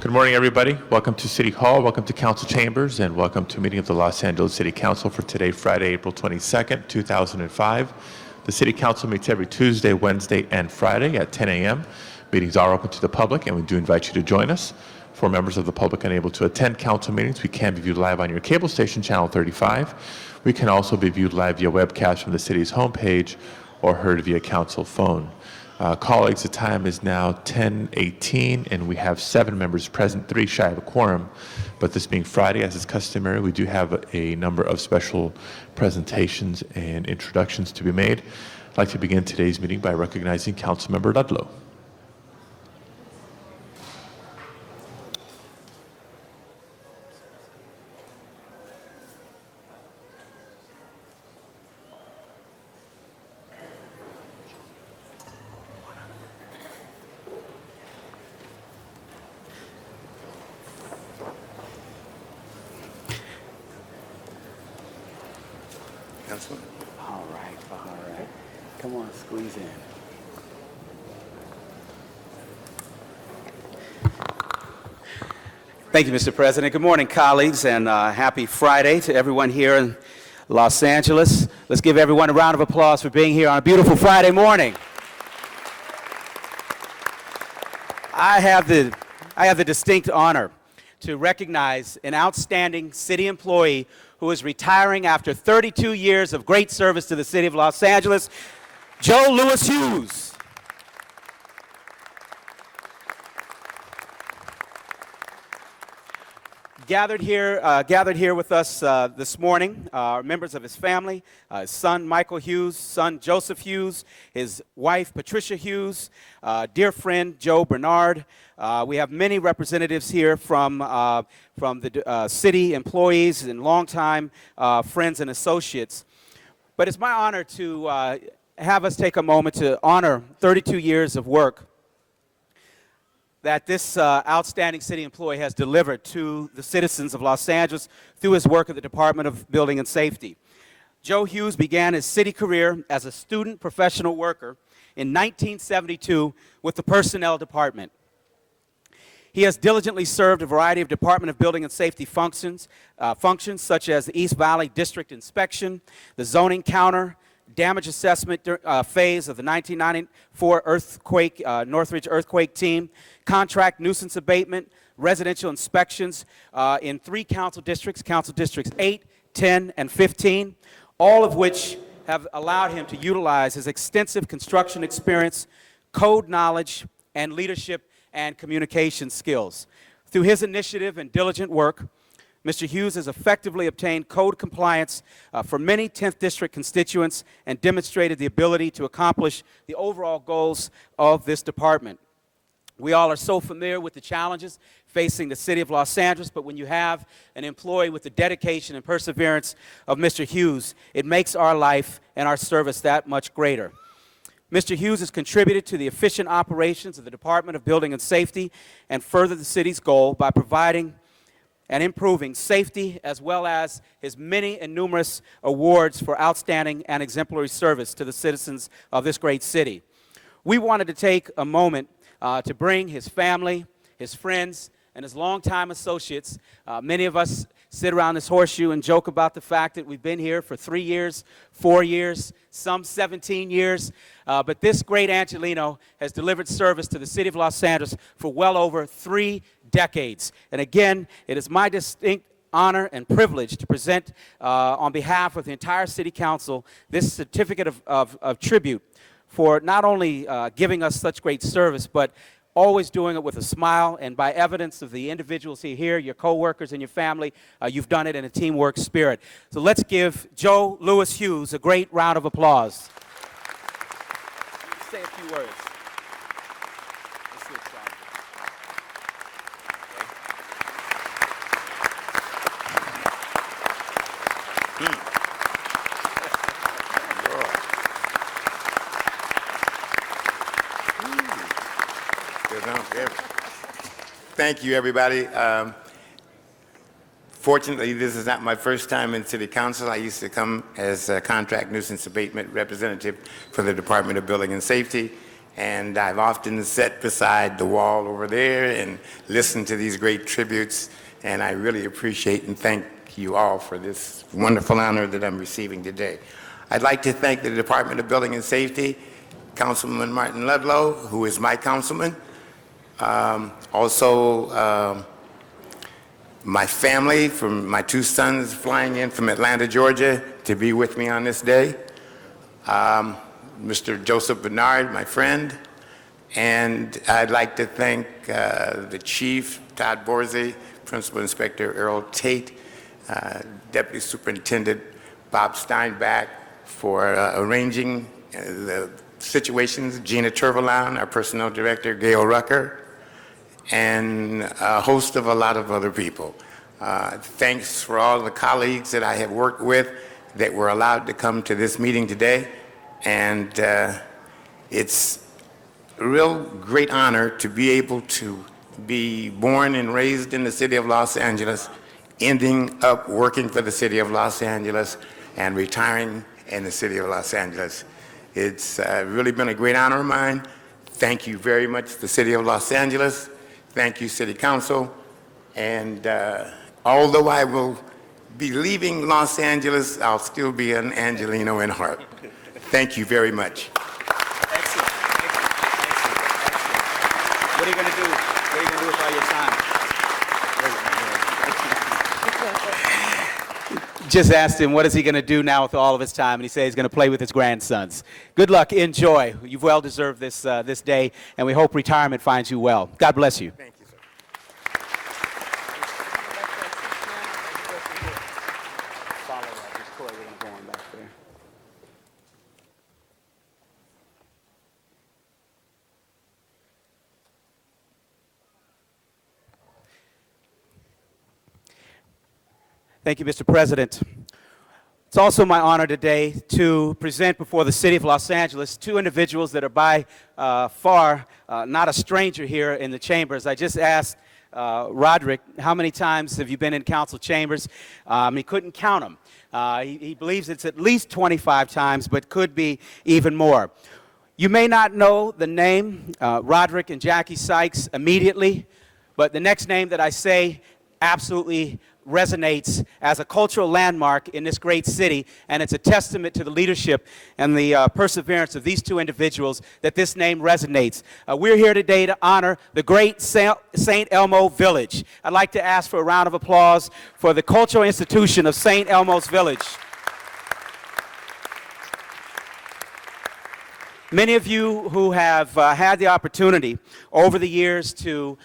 Good morning, everybody. Welcome to City Hall, welcome to Council Chambers, and welcome to a meeting of the Los Angeles City Council for today, Friday, April 22nd, 2005. The City Council meets every Tuesday, Wednesday, and Friday at 10 a.m. Meetings are open to the public, and we do invite you to join us. For members of the public unable to attend council meetings, we can be viewed live on your cable station, Channel 35. We can also be viewed live via webcast from the city's homepage or heard via council phone. Colleagues, the time is now 10:18, and we have 7 members present, 3 shy of a quorum. But this being Friday, as is customary, we do have a number of special presentations and introductions to be made. I'd like to begin today's meeting by recognizing Councilmember Ludlow. All right. Come on, squeeze in. Thank you, Mr. President. Good morning, colleagues, and happy Friday to everyone here in Los Angeles. Let's give everyone a round of applause for being here on a beautiful Friday morning. I have the distinct honor to recognize an outstanding city employee who is retiring after 32 years of great service to the city of Los Angeles, Joe Louis Hughes. Gathered here with us this morning are members of his family, his son Michael Hughes, son Joseph Hughes, his wife Patricia Hughes, dear friend Joe Bernard. We have many representatives here from the city employees and longtime friends and associates. But it's my honor to have us take a moment to honor 32 years of work that this outstanding city employee has delivered to the citizens of Los Angeles through his work at the Department of Building and Safety. Joe Hughes began his city career as a student professional worker in 1972 with the Personnel Department. He has diligently served a variety of Department of Building and Safety functions such as the East Valley District Inspection, the Zoning Counter, damage assessment phase of the 1994 earthquake, Northridge earthquake team, contract nuisance abatement, residential inspections in 3 council districts 8, 10, and 15, all of which have allowed him to utilize his extensive construction experience, code knowledge, and leadership and communication skills. Through his initiative and diligent work, Mr. Hughes has effectively obtained code compliance for many 10th District constituents and demonstrated the ability to accomplish the overall goals of this department. We all are so familiar with the challenges facing the city of Los Angeles, but when you have an employee with the dedication and perseverance of Mr. Hughes, it makes our life and our service that much greater. Mr. Hughes has contributed to the efficient operations of the Department of Building and Safety and furthered the city's goal by providing and improving safety, as well as his many and numerous awards for outstanding and exemplary service to the citizens of this great city. We wanted to take a moment to bring his family, his friends, and his longtime associates. Many of us sit around this horseshoe and joke about the fact that we've been here for 3 years, 4 years, some 17 years. But this great Angelino has delivered service to the city of Los Angeles for well over 3 decades. And again, it is my distinct honor and privilege to present on behalf of the entire City Council this certificate of tribute for not only giving us such great service, but always doing it with a smile, and by evidence of the individuals here, your co-workers and your family, you've done it in a teamwork spirit. So let's give Joe Louis Hughes a great round of applause. Say a few words. Thank you, everybody. Fortunately, this is not my first time in City Council. I used to come as a contract nuisance abatement representative for the Department of Building and Safety, And I've often sat beside the wall over there and listened to these great tributes, and I really appreciate and thank you all for this wonderful honor that I'm receiving today. I'd like to thank the Department of Building and Safety, Councilman Martin Ludlow, who is my councilman. Also, my family, from my two sons flying in from Atlanta, Georgia, to be with me on this day. Mr. Joseph Bernard, my friend. And I'd like to thank the Chief, Todd Borsey, Principal Inspector Earl Tate, Deputy Superintendent Bob Steinbach for arranging the situations, Gina Turveloun, our Personnel Director, Gail Rucker, and a host of a lot of other people. Thanks for all the colleagues that I have worked with that were allowed to come to this meeting today. And it's a real great honor to be able to be born and raised in the city of Los Angeles, ending up working for the city of Los Angeles and retiring in the city of Los Angeles. It's really been a great honor of mine. Thank you very much, the city of Los Angeles. Thank you, City Council. And although I will be leaving Los Angeles, I'll still be an Angelino in heart. Thank you very much. Excellent. What are you going to do? What are you going to do with all your time? Just asked him what is he going to do now with all of his time, and he said he's going to play with his grandsons. Good luck. Enjoy. You've well deserved this this day, and we hope retirement finds you well. God bless you. Thank you, sir. Follow up. Just Corey, we're going back there. Thank you, Mr. President. It's also my honor today to present before the city of Los Angeles two individuals that are by far not a stranger here in the chambers. I just asked Roderick, how many times have you been in council chambers? He couldn't count them. He believes it's at least 25 times, but could be even more. You may not know the name Roderick and Jackie Sykes immediately, but the next name that I say absolutely resonates as a cultural landmark in this great city, and it's a testament to the leadership and the perseverance of these two individuals that this name resonates. We're here today to honor the great St. Elmo Village. I'd like to ask for a round of applause for the cultural institution of St. Elmo's Village. Many of you who have had the opportunity over the years to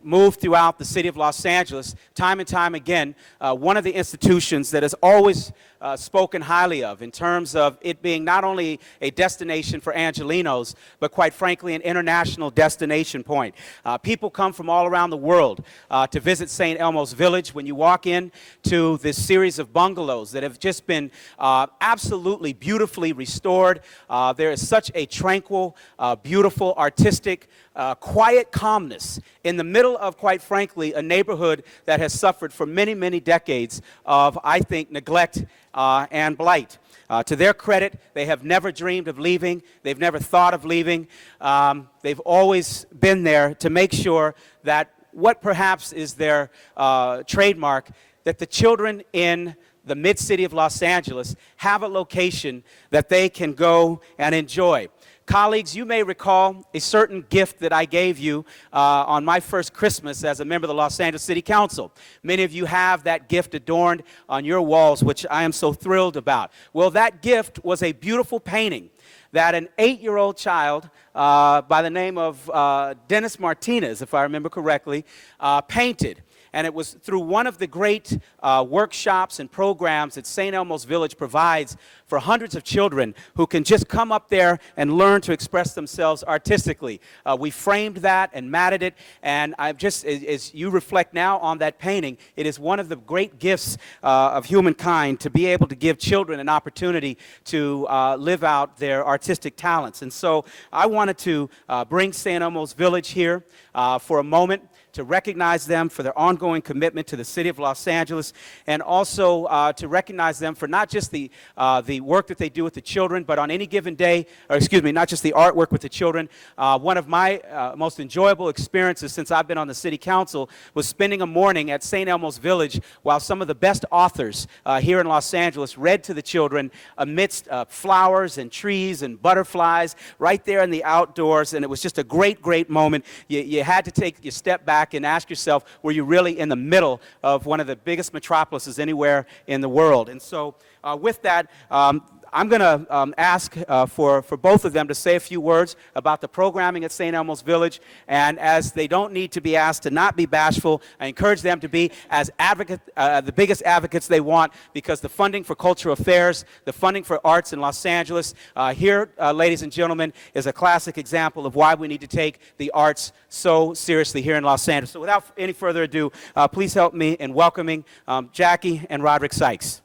move throughout the city of Los Angeles, time and time again, one of the institutions that has always spoken highly of in terms of it being not only a destination for Angelinos, but quite frankly, an international destination point. People come from all around the world to visit St. Elmo's Village. When you walk in to this series of bungalows that have just been absolutely beautifully restored, there is such a tranquil, beautiful, artistic, quiet calmness in the middle of, quite frankly, a neighborhood that has suffered for many, many decades of, I think, neglect and blight. To their credit, they have never dreamed of leaving. They've never thought of leaving. They've always been there to make sure that what perhaps is their trademark, that the children in the mid-city of Los Angeles have a location that they can go and enjoy. Colleagues, you may recall a certain gift that I gave you on my first Christmas as a member of the Los Angeles City Council. Many of you have that gift adorned on your walls, which I am so thrilled about. Well, that gift was a beautiful painting that an 8-year-old child by the name of Dennis Martinez, if I remember correctly, painted. And it was through one of the great workshops and programs that St. Elmo's Village provides for hundreds of children who can just come up there and learn to express themselves artistically. We framed that and matted it, and I've just, as you reflect now on that painting, it is one of the great gifts of humankind to be able to give children an opportunity to live out their artistic talents. And so I wanted to bring St. Elmo's Village here for a moment to recognize them for their ongoing commitment to the city of Los Angeles, and also to recognize them for not just the work that they do with the children, but on any given day, or excuse me, not just the artwork with the children. One of my most enjoyable experiences since I've been on the city council was spending a morning at St. Elmo's Village while some of the best authors here in Los Angeles read to the children amidst flowers and trees and butterflies right there in the outdoors, and it was just a great, great moment. You had to take your step back and ask yourself, were you really in the middle of one of the biggest metropolises anywhere in the world? And so with that, I'm going to ask for both of them to say a few words about the programming at St. Elmo's Village, and as they don't need to be asked to not be bashful, I encourage them to be as the biggest advocates they want, because the funding for cultural affairs, the funding for arts in Los Angeles, here, ladies and gentlemen, is a classic example of why we need to take the arts so seriously here in Los Angeles. So without any further ado, please help me in welcoming Jackie and Roderick Sykes.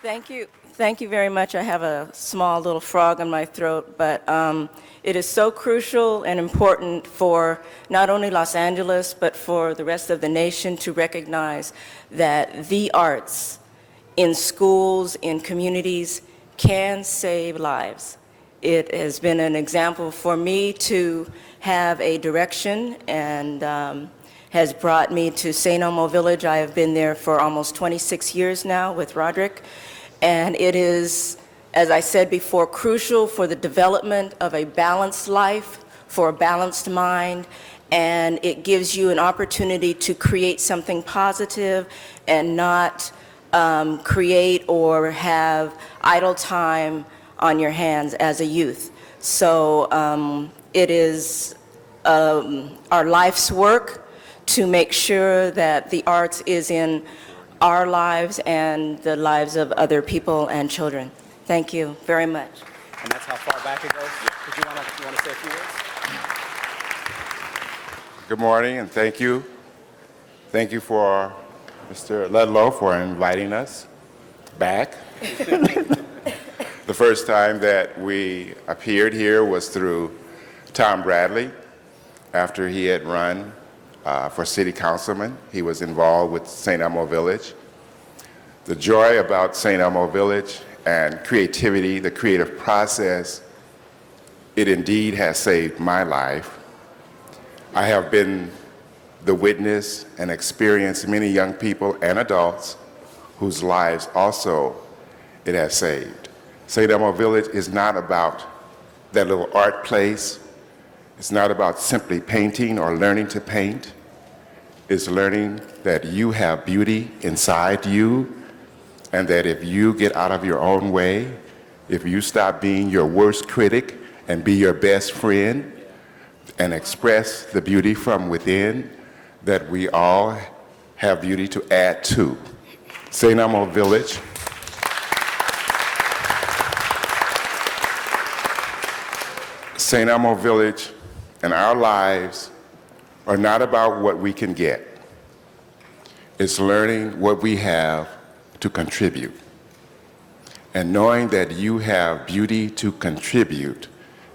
Thank you. Thank you very much. I have a small little frog in my throat, but it is so crucial and important for not only Los Angeles, but for the rest of the nation to recognize that the arts in schools, in communities, can save lives. It has been an example for me to have a direction, and has brought me to St. Elmo Village. I have been there for almost 26 years now with Roderick. And it is, as I said before, crucial for the development of a balanced life, for a balanced mind, and it gives you an opportunity to create something positive and not create or have idle time on your hands as a youth. So it is our life's work to make sure that the arts is in our lives and the lives of other people and children. Thank you very much. And that's how far back it goes. Did you want to say a few words? Good morning, and thank you. Thank you for Mr. Ludlow for inviting us back. The first time that we appeared here was through Tom Bradley. After he had run for city councilman, he was involved with St. Elmo Village. The joy about St. Elmo Village and creativity, the creative process, it indeed has saved my life. I have been the witness and experienced many young people and adults whose lives also it has saved. St. Elmo Village is not about that little art place. It's not about simply painting or learning to paint. It's learning that you have beauty inside you, and that if you get out of your own way, if you stop being your worst critic and be your best friend and express the beauty from within, that we all have beauty to add to. St. Elmo Village St. Elmo Village and our lives are not about what we can get. It's learning what we have to contribute. And knowing that you have beauty to contribute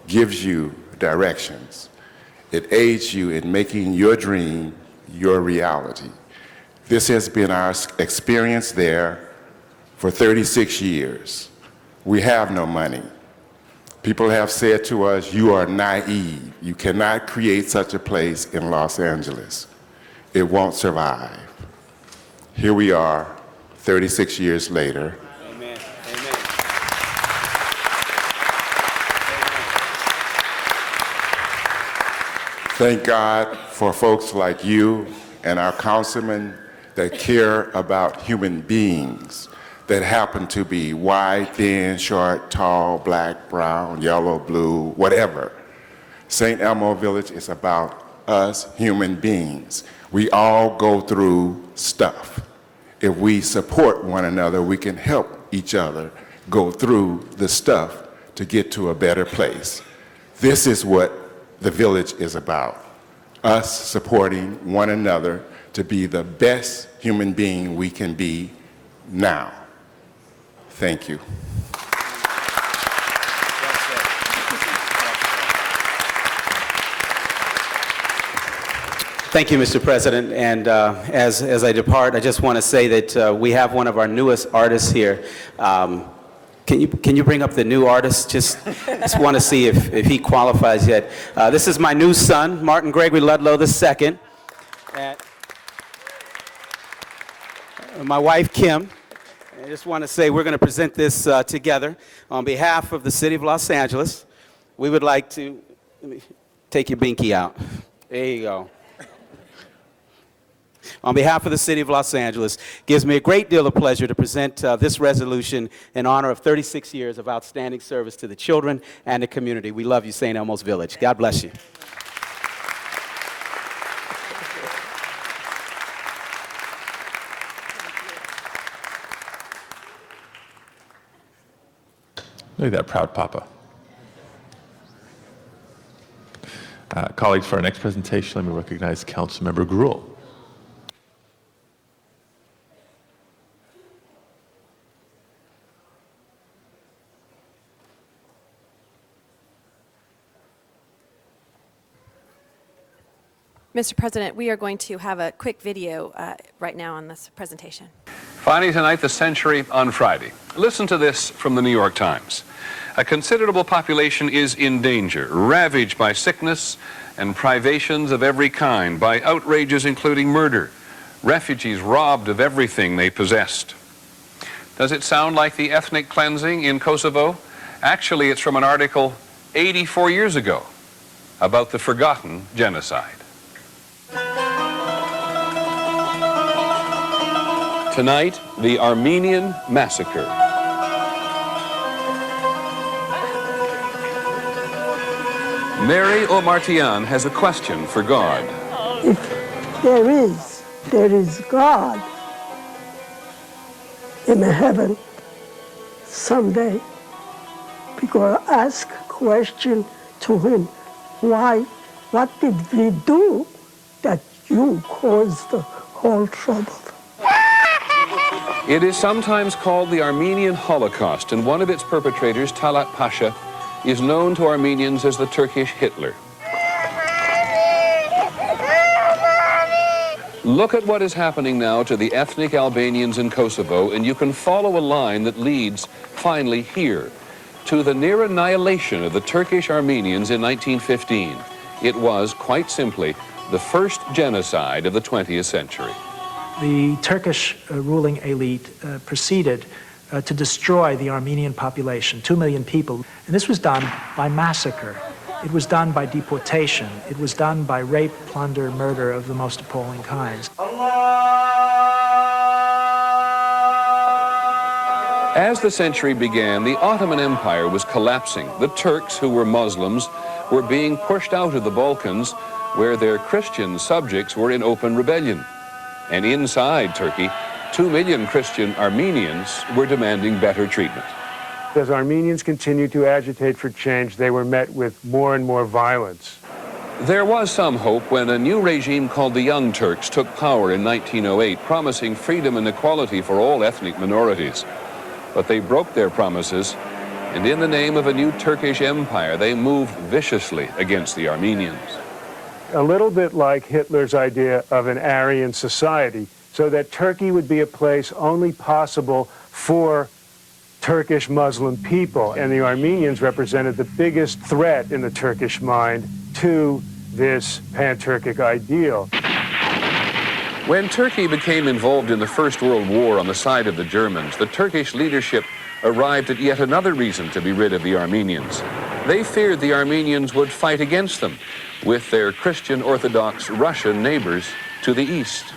gives you directions. It aids you in making your dream your reality. This has been our experience there for 36 years. We have no money. People have said to us, you are naive. You cannot create such a place in Los Angeles. It won't survive. Here we are, 36 years later. Amen. Amen. Thank God for folks like you and our councilmen that care about human beings that happen to be wide, thin, short, tall, black, brown, yellow, blue, whatever. St. Elmo Village is about us human beings. We all go through stuff. If we support one another, we can help each other go through the stuff to get to a better place. This is what the village is about. Us supporting one another to be the best human being we can be now. Thank you. Thank you, Mr. President. And as I depart, I just want to say that we have one of our newest artists here. Can you bring up the new artist? Just want to see if he qualifies yet. This is my new son, Martin Gregory Ludlow II. And my wife, Kim. I just want to say we're going to present this together on behalf of the City of Los Angeles. We would like to take your binky out. There you go. On behalf of the City of Los Angeles, gives me a great deal of pleasure to present this resolution in honor of 36 years of outstanding service to the children and the community. We love you, St. Elmo's Village. God bless you. Look at that proud papa. Colleagues, for our next presentation, let me recognize Councilmember Gruhl. Mr. President, we are going to have a quick video right now on this presentation. Finally tonight, the century on Friday. Listen to this from the New York Times. A considerable population is in danger, ravaged by sickness and privations of every kind, by outrages including murder, refugees robbed of everything they possessed. Does it sound like the ethnic cleansing in Kosovo? Actually, it's from an article 84 years ago about the forgotten genocide. Tonight, the Armenian Massacre. Mary Omartian has a question for God. If there is God in heaven someday, because ask question to him, why, what did we do that you caused the whole trouble? It is sometimes called the Armenian Holocaust, and one of its perpetrators, Talat Pasha, is known to Armenians as the Turkish Hitler. Look at what is happening now to the ethnic Albanians in Kosovo, and you can follow a line that leads, finally, here, to the near annihilation of the Turkish Armenians in 1915. It was, quite simply, the first genocide of the 20th century. The Turkish ruling elite proceeded to destroy the Armenian population, 2 million people. And this was done by massacre. It was done by deportation. It was done by rape, plunder, murder of the most appalling kinds. As the century began, the Ottoman Empire was collapsing. The Turks, who were Muslims, were being pushed out of the Balkans, where their Christian subjects were in open rebellion. And inside Turkey, 2 million Christian Armenians were demanding better treatment. As Armenians continued to agitate for change, they were met with more and more violence. There was some hope when a new regime called the Young Turks took power in 1908, promising freedom and equality for all ethnic minorities. But they broke their promises, and in the name of a new Turkish empire, they moved viciously against the Armenians. A little bit like Hitler's idea of an Aryan society, so that Turkey would be a place only possible for Turkish Muslim people. And the Armenians represented the biggest threat in the Turkish mind to this pan-Turkic ideal. When Turkey became involved in the First World War on the side of the Germans, the Turkish leadership arrived at yet another reason to be rid of the Armenians. They feared the Armenians would fight against them, with their Christian Orthodox Russian neighbors to the east.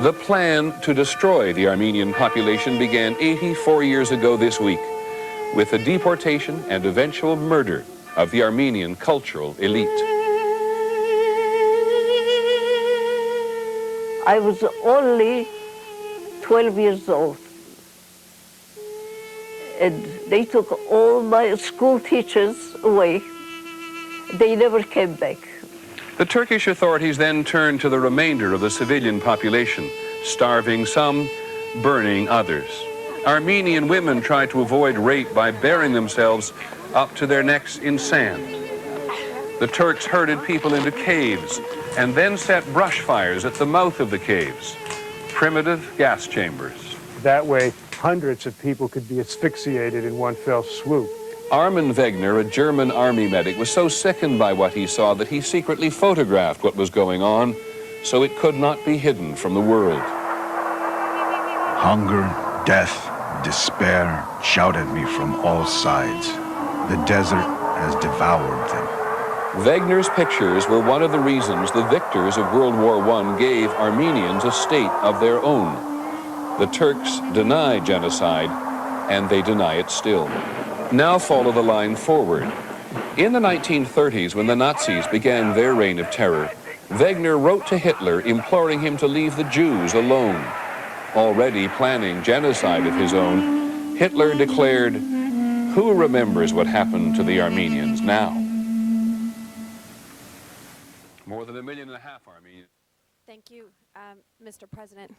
The plan to destroy the Armenian population began 84 years ago this week, with the deportation and eventual murder of the Armenian cultural elite. I was only 12 years old. And they took all my school teachers away. They never came back. The Turkish authorities then turned to the remainder of the civilian population, starving some, burning others. Armenian women tried to avoid rape by burying themselves up to their necks in sand. The Turks herded people into caves and then set brush fires at the mouth of the caves, primitive gas chambers. That way, hundreds of people could be asphyxiated in one fell swoop. Armin Wegener, a German army medic, was so sickened by what he saw that he secretly photographed what was going on so it could not be hidden from the world. Hunger, death, despair shout at me from all sides. The desert has devoured them. Wegener's pictures were one of the reasons the victors of World War I gave Armenians a state of their own. The Turks deny genocide, and they deny it still. Now follow the line forward. In the 1930s, when the Nazis began their reign of terror, Wegener wrote to Hitler imploring him to leave the Jews alone. Already planning genocide of his own, Hitler declared, "Who remembers what happened to the Armenians now?" More than 1.5 million Armenians. Thank you, Mr. President.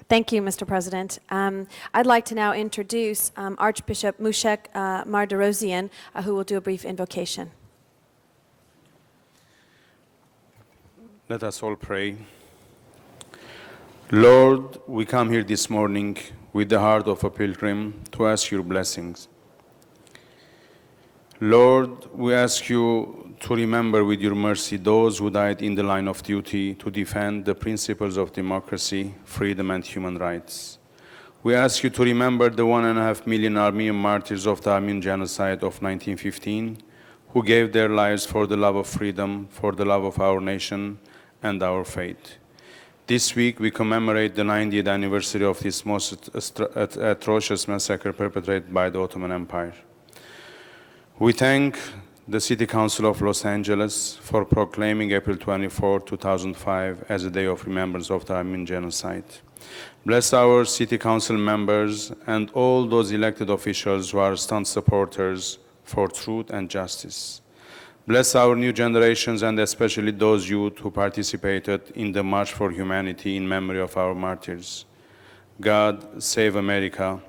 Thank you, Mr. President. I'd like to now introduce Archbishop Mushek Marderosian, who will do a brief invocation. Let us all pray. Lord, we come here this morning with the heart of a pilgrim to ask your blessings. Lord, we ask you to remember with your mercy those who died in the line of duty to defend the principles of democracy, freedom, and human rights. We ask you to remember the 1.5 million Armenian martyrs of the Armenian genocide of 1915, who gave their lives for the love of freedom, for the love of our nation and our faith. This week, we commemorate the 90th anniversary of this most atrocious massacre perpetrated by the Ottoman Empire. We thank the City Council of Los Angeles for proclaiming April 24, 2005 as a day of remembrance of the Armenian genocide. Bless our City Council members and all those elected officials who are staunch supporters for truth and justice. Bless our new generations and especially those youth who participated in the March for Humanity in memory of our martyrs. God, save America.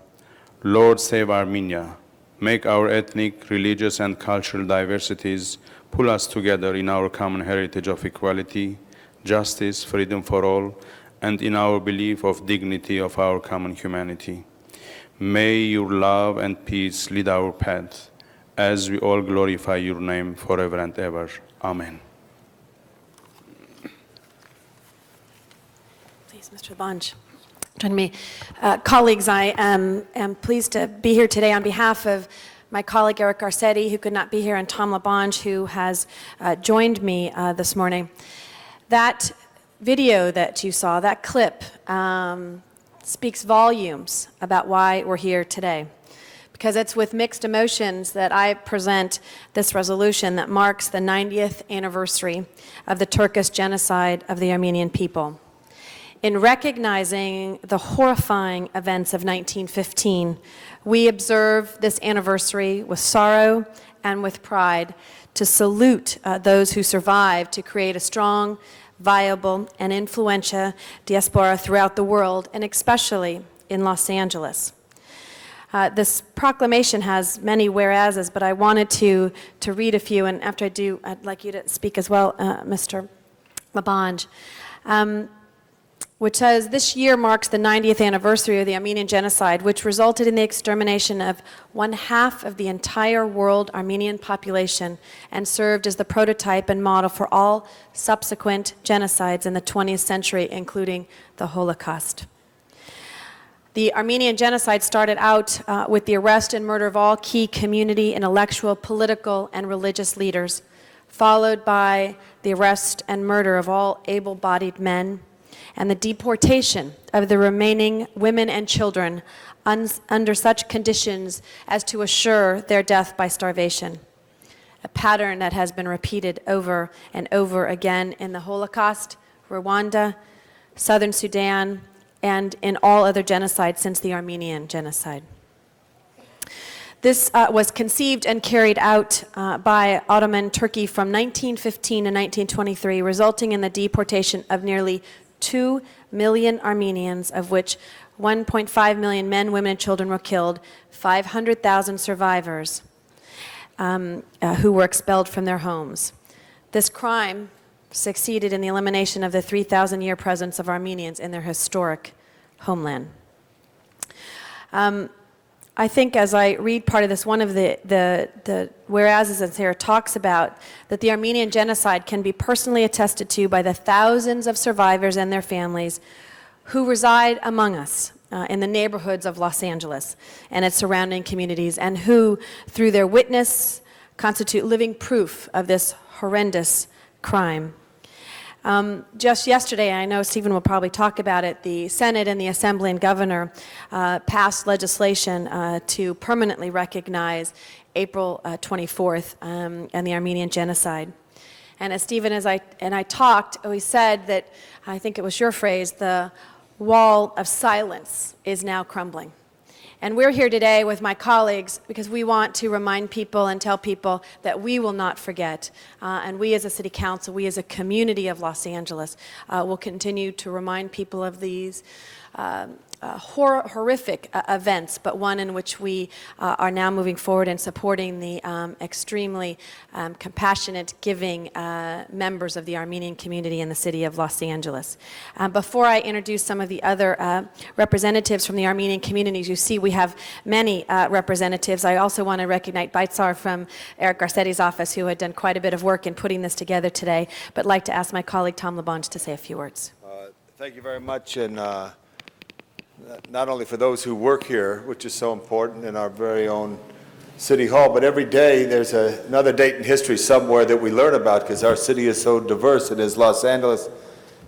Lord, save Armenia. Make our ethnic, religious, and cultural diversities pull us together in our common heritage of equality, justice, freedom for all, and in our belief of dignity of our common humanity. May your love and peace lead our path as we all glorify your name forever and ever. Amen. Please, Mr. Labange. Join me. Colleagues, I am pleased to be here today on behalf of my colleague Eric Garcetti, who could not be here, and Tom Labange, who has joined me this morning. That video that you saw, that clip, speaks volumes about why we're here today. Because it's with mixed emotions that I present this resolution that marks the 90th anniversary of the Turkish genocide of the Armenian people. In recognizing the horrifying events of 1915, we observe this anniversary with sorrow and with pride to salute those who survived to create a strong, viable, and influential diaspora throughout the world, and especially in Los Angeles. This proclamation has many whereases, but I wanted to read a few, and after I do, I'd like you to speak as well, Mr. Labange. Which says, this year marks the 90th anniversary of the Armenian genocide, which resulted in the extermination of 1/2 of the entire world Armenian population and served as the prototype and model for all subsequent genocides in the 20th century, including the Holocaust. The Armenian genocide started out with the arrest and murder of all key community, intellectual, political, and religious leaders, followed by the arrest and murder of all able-bodied men, and the deportation of the remaining women and children under such conditions as to assure their death by starvation. A pattern that has been repeated over and over again in the Holocaust, Rwanda, Southern Sudan, and in all other genocides since the Armenian genocide. This was conceived and carried out by Ottoman Turkey from 1915 to 1923, resulting in the deportation of nearly 2 million Armenians, of which 1.5 million men, women, and children were killed, 500,000 survivors. who were expelled from their homes. This crime succeeded in the elimination of the 3,000-year presence of Armenians in their historic homeland. I think as I read part of this, one of the whereases in here talks about that the Armenian genocide can be personally attested to by the thousands of survivors and their families who reside among us in the neighborhoods of Los Angeles and its surrounding communities, and who, through their witness, constitute living proof of this horrendous crime. Just yesterday, I know Stephen will probably talk about it, the Senate and the Assembly and Governor passed legislation to permanently recognize April 24th and the Armenian genocide. And as Stephen and I talked, we said that, I think it was your phrase, the wall of silence is now crumbling. And we're here today with my colleagues because we want to remind people and tell people that we will not forget. And we as a city council, we as a community of Los Angeles will continue to remind people of these horrific events, but one in which we are now moving forward and supporting the extremely compassionate, giving members of the Armenian community in the city of Los Angeles. Before I introduce some of the other representatives from the Armenian communities, you see we have many representatives. I also want to recognize Baitzar from Eric Garcetti's office, who had done quite a bit of work in putting this together today, but like to ask my colleague Tom LaBonge to say a few words. Thank you very much, and not only for those who work here, which is so important in our very own City Hall, but every day there's another date in history somewhere that we learn about, because our city is so diverse, and as Los Angeles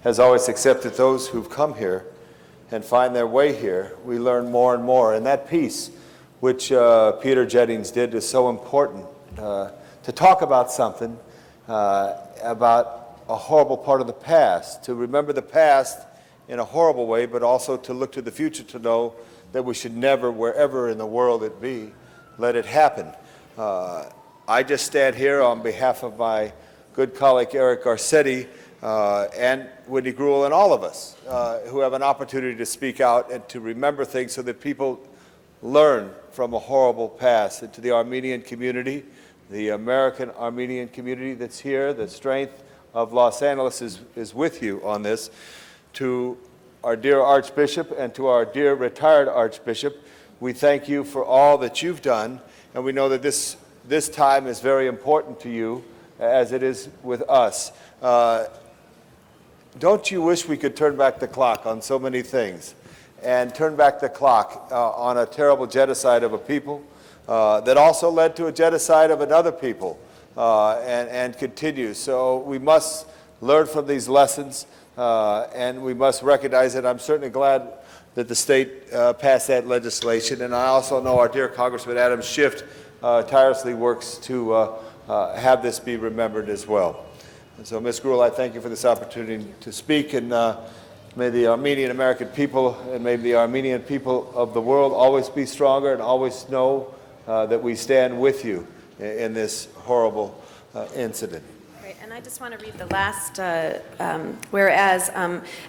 has always accepted those who've come here and find their way here, we learn more and more. And that piece, which Peter Jennings did, is so important, to talk about something, about a horrible part of the past, to remember the past in a horrible way, but also to look to the future to know that we should never, wherever in the world it be, let it happen. I just stand here on behalf of my good colleague Eric Garcetti and Whitney Grewal and all of us who have an opportunity to speak out and to remember things so that people learn from a horrible past. And to the Armenian community, the American Armenian community that's here, the strength of Los Angeles is with you on this. To our dear Archbishop and to our dear retired Archbishop, we thank you for all that you've done, and we know that this time is very important to you, as it is with us. Don't you wish we could turn back the clock on so many things, and turn back the clock on a terrible genocide of a people that also led to a genocide of another people and continues? So we must learn from these lessons. And we must recognize it. I'm certainly glad that the state passed that legislation. And I also know our dear Congressman Adam Schiff tirelessly works to have this be remembered as well. And so, Ms. Grewal, I thank you for this opportunity to speak. And may the Armenian American people and may the Armenian people of the world always be stronger and always know that we stand with you in this horrible incident. And I just want to read the last, whereas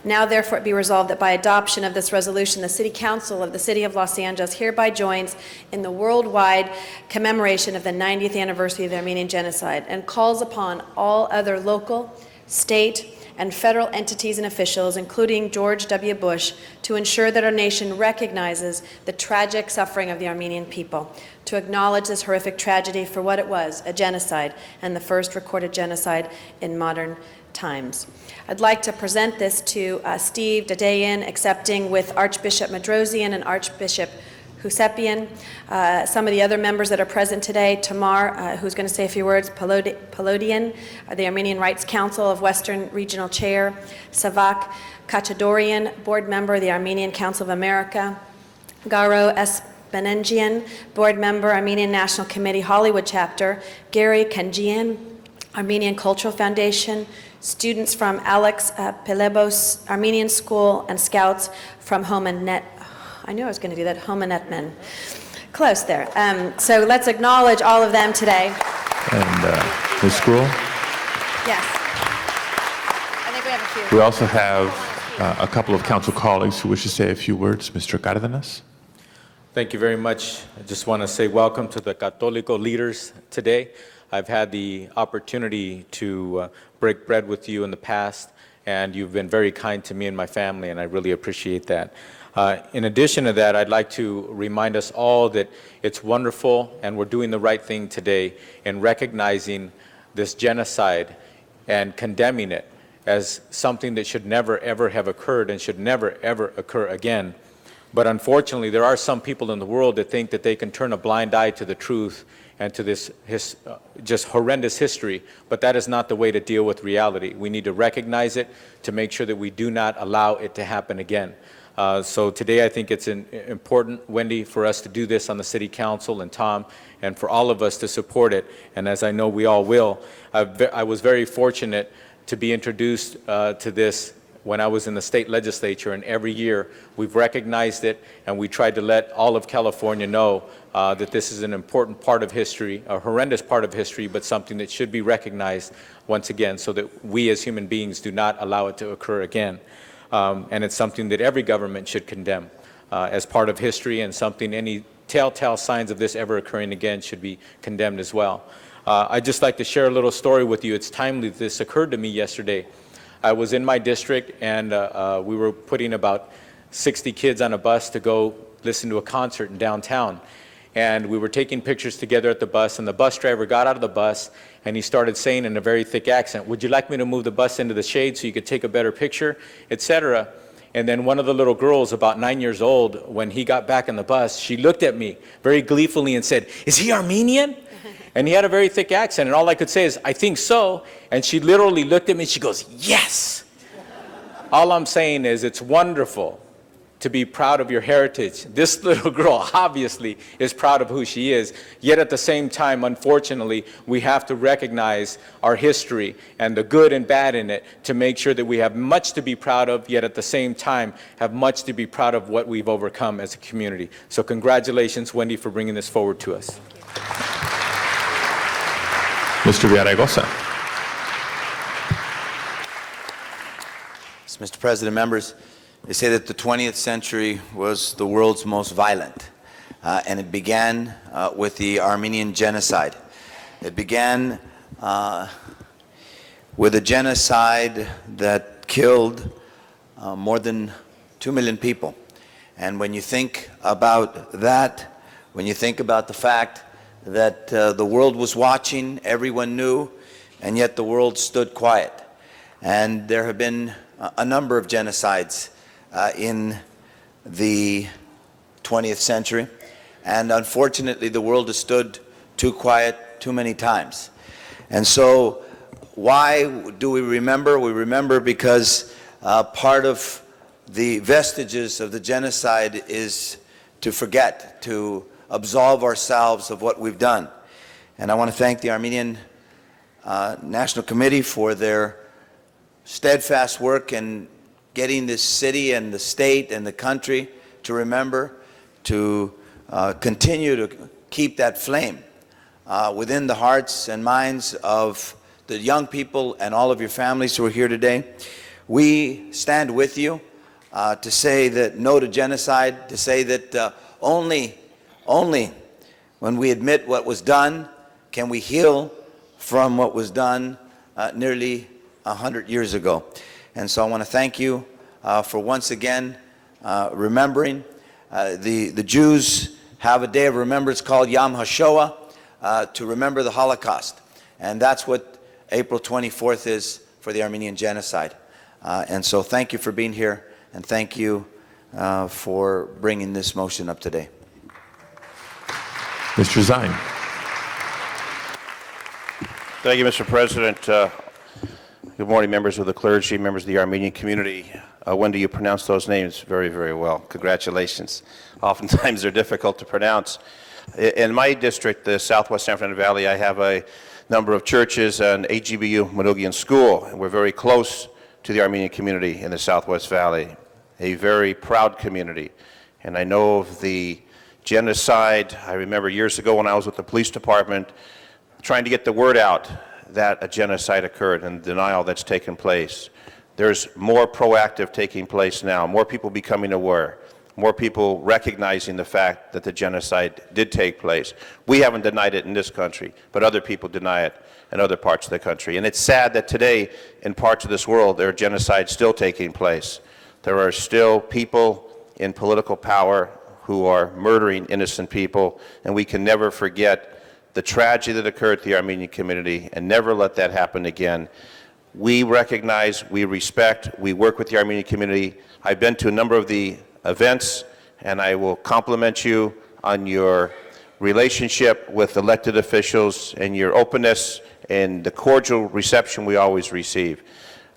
now therefore it be resolved that by adoption of this resolution, the City Council of the City of Los Angeles hereby joins in the worldwide commemoration of the 90th anniversary of the Armenian Genocide and calls upon all other local, state, and federal entities and officials, including George W. Bush, to ensure that our nation recognizes the tragic suffering of the Armenian people, to acknowledge this horrific tragedy for what it was, a genocide, and the first recorded genocide in modern times. I'd like to present this to Steve Dadayan, accepting with Archbishop Medrosian and Archbishop Husepian, some of the other members that are present today, Tamar, who's going to say a few words, Polodian, the Armenian Rights Council of Western Regional Chair, Savak Kachadorian, board member, the Armenian Council of America, Garo S. Benengian, board member, Armenian National Committee, Hollywood Chapter, Gary Kanjian, Armenian Cultural Foundation, students from Alex Pelebos Armenian School, and scouts from Homanet. I knew I was going to do that, Homanetmen. Close there. So let's acknowledge all of them today. And Ms. Grewal? Yes. I think we have a few. We also have a couple of council colleagues who wish to say a few words. Mr. Cardenas? Thank you very much. I just want to say welcome to the Católico leaders today. I've had the opportunity to break bread with you in the past, and you've been very kind to me and my family, and I really appreciate that. In addition to that, I'd like to remind us all that it's wonderful and we're doing the right thing today in recognizing this genocide and condemning it as something that should never, ever have occurred and should never, ever occur again. But unfortunately, there are some people in the world that think that they can turn a blind eye to the truth and to this just horrendous history, but that is not the way to deal with reality. We need to recognize it to make sure that we do not allow it to happen again. So today I think it's important, Wendy, for us to do this on the City Council and Tom, and for all of us to support it, and as I know we all will. I was very fortunate to be introduced to this when I was in the state legislature, and every year we've recognized it and we tried to let all of California know that this is an important part of history, a horrendous part of history, but something that should be recognized once again so that we as human beings do not allow it to occur again. And it's something that every government should condemn as part of history, and something any telltale signs of this ever occurring again should be condemned as well. I'd just like to share a little story with you. It's timely that this occurred to me yesterday. I was in my district, and we were putting about 60 kids on a bus to go listen to a concert in downtown. And we were taking pictures together at the bus, and the bus driver got out of the bus, and he started saying in a very thick accent, "Would you like me to move the bus into the shade so you could take a better picture," etc. And then one of the little girls, about 9 years old, when he got back in the bus, she looked at me very gleefully and said, "Is he Armenian?" And he had a very thick accent, and all I could say is, "I think so." And she literally looked at me and she goes, "Yes." All I'm saying is it's wonderful to be proud of your heritage. This little girl obviously is proud of who she is, yet at the same time, unfortunately, we have to recognize our history and the good and bad in it to make sure that we have much to be proud of, yet at the same time have much to be proud of what we've overcome as a community. So congratulations, Wendy, for bringing this forward to us. Mr. Villaraigosa. Mr. President, members, they say that the 20th century was the world's most violent, and it began with the Armenian genocide. It began with a genocide that killed more than 2 million people. And when you think about that, when you think about the fact that the world was watching, everyone knew, and yet the world stood quiet. And there have been a number of genocides in the 20th century, and unfortunately the world has stood too quiet too many times. And so why do we remember? We remember because part of the vestiges of the genocide is to forget, to absolve ourselves of what we've done. And I want to thank the Armenian National Committee for their steadfast work in getting this city and the state and the country to remember, to continue to keep that flame within the hearts and minds of the young people and all of your families who are here today. We stand with you to say that no to genocide, to say that only when we admit what was done can we heal from what was done nearly 100 years ago. And so I want to thank you for once again remembering. The Jews have a day of remembrance called Yom HaShoah to remember the Holocaust. And that's what April 24th is for the Armenian genocide. And so thank you for being here, and thank you for bringing this motion up today. Mr. Zine. Thank you, Mr. President. Good morning, members of the clergy, members of the Armenian community. Wendy, you pronounced those names very, very well. Congratulations. Oftentimes they're difficult to pronounce. In my district, the Southwest San Fernando Valley, I have a number of churches and AGBU Manugian School, and we're very close to the Armenian community in the Southwest Valley, a very proud community. And I know of the genocide. I remember years ago when I was with the police department trying to get the word out that a genocide occurred and the denial that's taken place. There's more proactive taking place now, more people becoming aware, more people recognizing the fact that the genocide did take place. We haven't denied it in this country, but other people deny it in other parts of the country. And it's sad that today, in parts of this world, there are genocides still taking place. There are still people in political power who are murdering innocent people, and we can never forget the tragedy that occurred to the Armenian community and never let that happen again. We recognize, we respect, we work with the Armenian community. I've been to a number of the events, and I will compliment you on your relationship with elected officials and your openness and the cordial reception we always receive.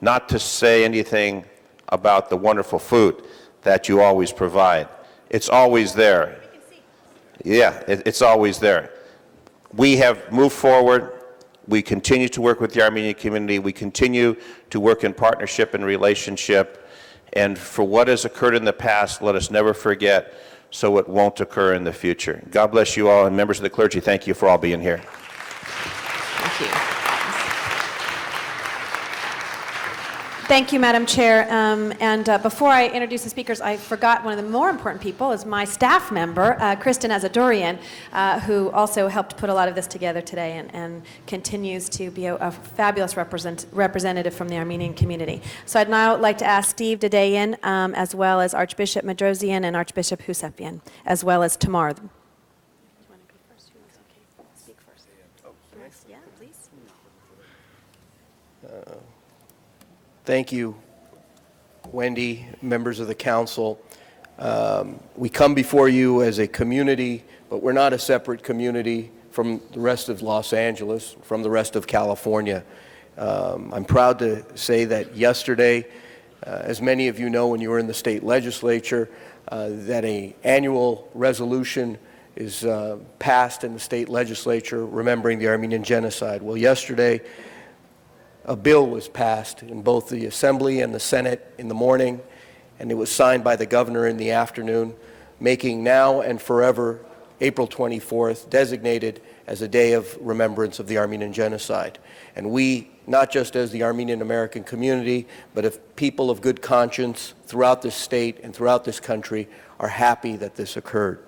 Not to say anything about the wonderful food that you always provide. It's always there. Yeah, it's always there. We have moved forward. We continue to work with the Armenian community. We continue to work in partnership and relationship. And for what has occurred in the past, let us never forget, so it won't occur in the future. God bless you all, and members of the clergy, thank you for all being here. Thank you. Thank you, Madam Chair. Before I introduce the speakers, I forgot one of the more important people is my staff member, Kristen Azadorian, who also helped put a lot of this together today and continues to be a fabulous representative from the Armenian community. So I'd now like to ask Steve Dadayan, as well as Archbishop Medrosian and Archbishop Husefian, as well as Tamar. Thank you, Wendy, members of the council. We come before you as a community, but we're not a separate community from the rest of Los Angeles, from the rest of California. I'm proud to say that yesterday, as many of you know when you were in the state legislature, that an annual resolution is passed in the state legislature remembering the Armenian genocide. Well, yesterday, a bill was passed in both the Assembly and the Senate in the morning, and it was signed by the governor in the afternoon, making now and forever April 24th designated as a day of remembrance of the Armenian genocide. And we, not just as the Armenian American community, but as people of good conscience throughout this state and throughout this country, are happy that this occurred.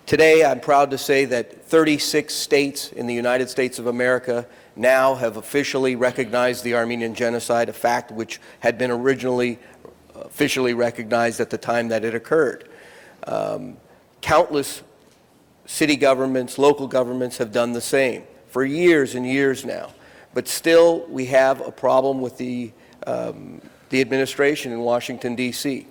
Today, I'm proud to say that 36 states in the United States of America now have officially recognized the Armenian genocide, a fact which had been originally officially recognized at the time that it occurred. Countless city governments, local governments have done the same for years and years now. But still, we have a problem with the administration in Washington, D.C.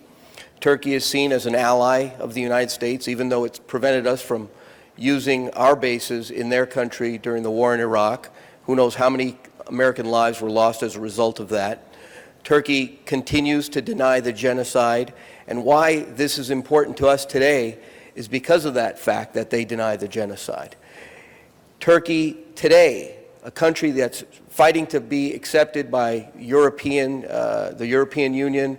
Turkey is seen as an ally of the United States, even though it's prevented us from using our bases in their country during the war in Iraq. Who knows how many American lives were lost as a result of that. Turkey continues to deny the genocide, and why this is important to us today is because of that fact that they deny the genocide. Turkey today, a country that's fighting to be accepted by the European Union,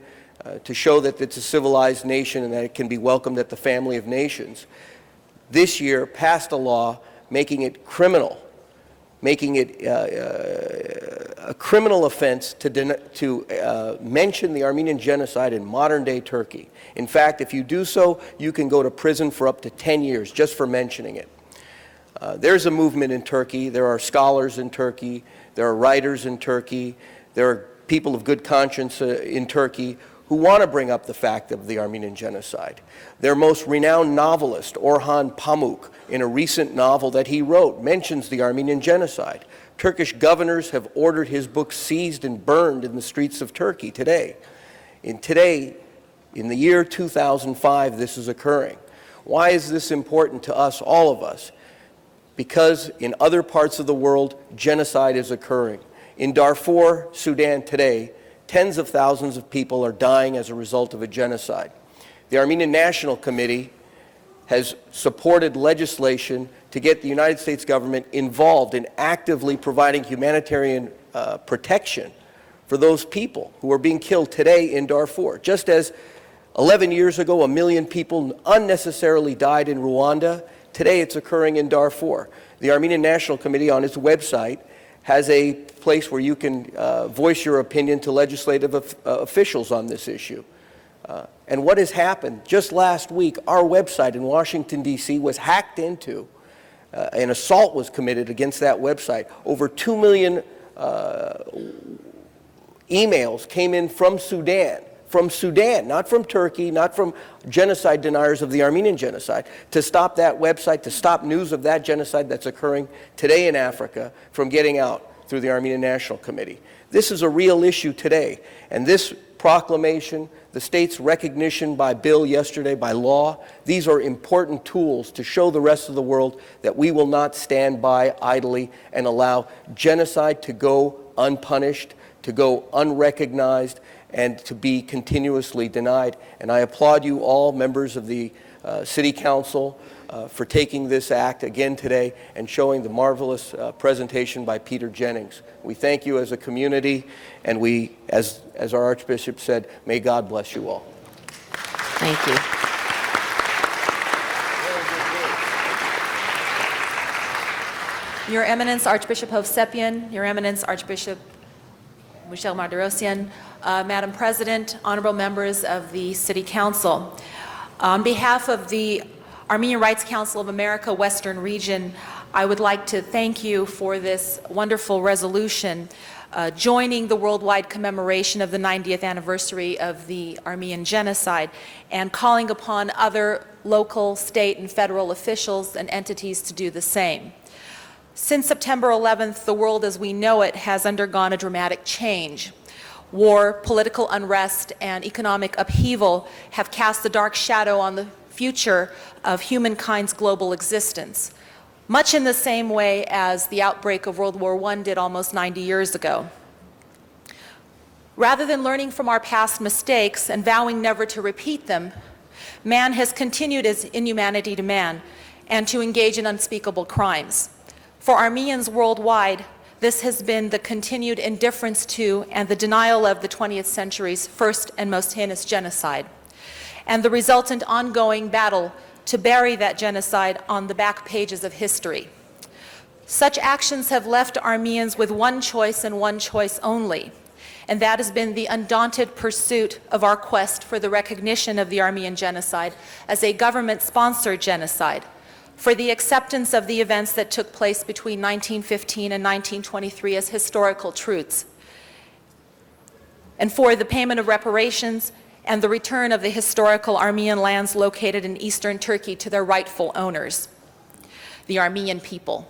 to show that it's a civilized nation and that it can be welcomed at the family of nations, this year passed a law making it criminal, making it a criminal offense to mention the Armenian genocide in modern-day Turkey. In fact, if you do so, you can go to prison for up to 10 years just for mentioning it. There's a movement in Turkey. There are scholars in Turkey. There are writers in Turkey. There are people of good conscience in Turkey who want to bring up the fact of the Armenian genocide. Their most renowned novelist, Orhan Pamuk, in a recent novel that he wrote, mentions the Armenian genocide. Turkish governors have ordered his book seized and burned in the streets of Turkey today. In the year 2005, this is occurring. Why is this important to us, all of us? Because in other parts of the world, genocide is occurring. In Darfur, Sudan today, tens of thousands of people are dying as a result of a genocide. The Armenian National Committee has supported legislation to get the United States government involved in actively providing humanitarian protection for those people who are being killed today in Darfur. Just as 11 years ago, 1 million people unnecessarily died in Rwanda, Today it's occurring in Darfur. The Armenian National Committee on its website has a place where you can voice your opinion to legislative officials on this issue. And what has happened, just last week, our website in Washington, D.C. was hacked into. An assault was committed against that website. Over 2 million emails came in from Sudan, not from Turkey, not from genocide deniers of the Armenian genocide, to stop that website, to stop news of that genocide that's occurring today in Africa from getting out through the Armenian National Committee. This is a real issue today, and this proclamation, the state's recognition by bill yesterday, by law, these are important tools to show the rest of the world that we will not stand by idly and allow genocide to go unpunished, to go unrecognized, and to be continuously denied. And I applaud you all, members of the City Council, for taking this act again today and showing the marvelous presentation by Peter Jennings. We thank you as a community, and we, as our Archbishop said, may God bless you all. Thank you. Your Eminence, Archbishop Hovsepian, Your Eminence, Archbishop Michel Marderosian, Madam President, honorable members of the City Council. On behalf of the Armenian Rights Council of America Western Region, I would like to thank you for this wonderful resolution joining the worldwide commemoration of the 90th anniversary of the Armenian genocide and calling upon other local, state, and federal officials and entities to do the same. Since September 11th, the world as we know it has undergone a dramatic change. War, political unrest, and economic upheaval have cast a dark shadow on the future of humankind's global existence, much in the same way as the outbreak of World War I did almost 90 years ago. Rather than learning from our past mistakes and vowing never to repeat them, man has continued his inhumanity to man and to engage in unspeakable crimes. For Armenians worldwide, this has been the continued indifference to and the denial of the 20th century's first and most heinous genocide, and the resultant ongoing battle to bury that genocide on the back pages of history. Such actions have left Armenians with one choice and one choice only, and that has been the undaunted pursuit of our quest for the recognition of the Armenian genocide as a government-sponsored genocide, for the acceptance of the events that took place between 1915 and 1923 as historical truths, and for the payment of reparations and the return of the historical Armenian lands located in eastern Turkey to their rightful owners, the Armenian people.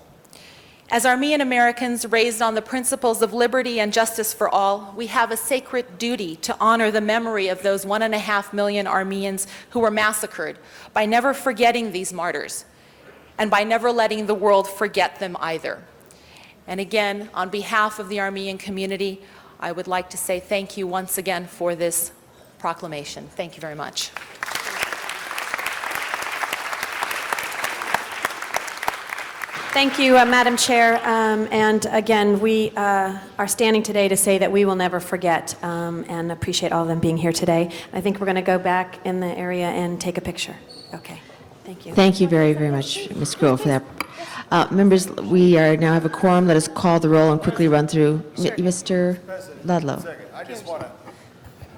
As Armenian Americans raised on the principles of liberty and justice for all, we have a sacred duty to honor the memory of those 1.5 million Armenians who were massacred by never forgetting these martyrs, and by never letting the world forget them either. And again, on behalf of the Armenian community, I would like to say thank you once again for this proclamation. Thank you very much. Thank you, Madam Chair. And again, we are standing today to say that we will never forget and appreciate all of them being here today. I think we're going to go back in the area and take a picture. Okay. Thank you. Thank you very, very much, Ms. Grove, for that. Members, we are now have a quorum. Let us call the roll and quickly run through. Mr. Ludlow. I just want to,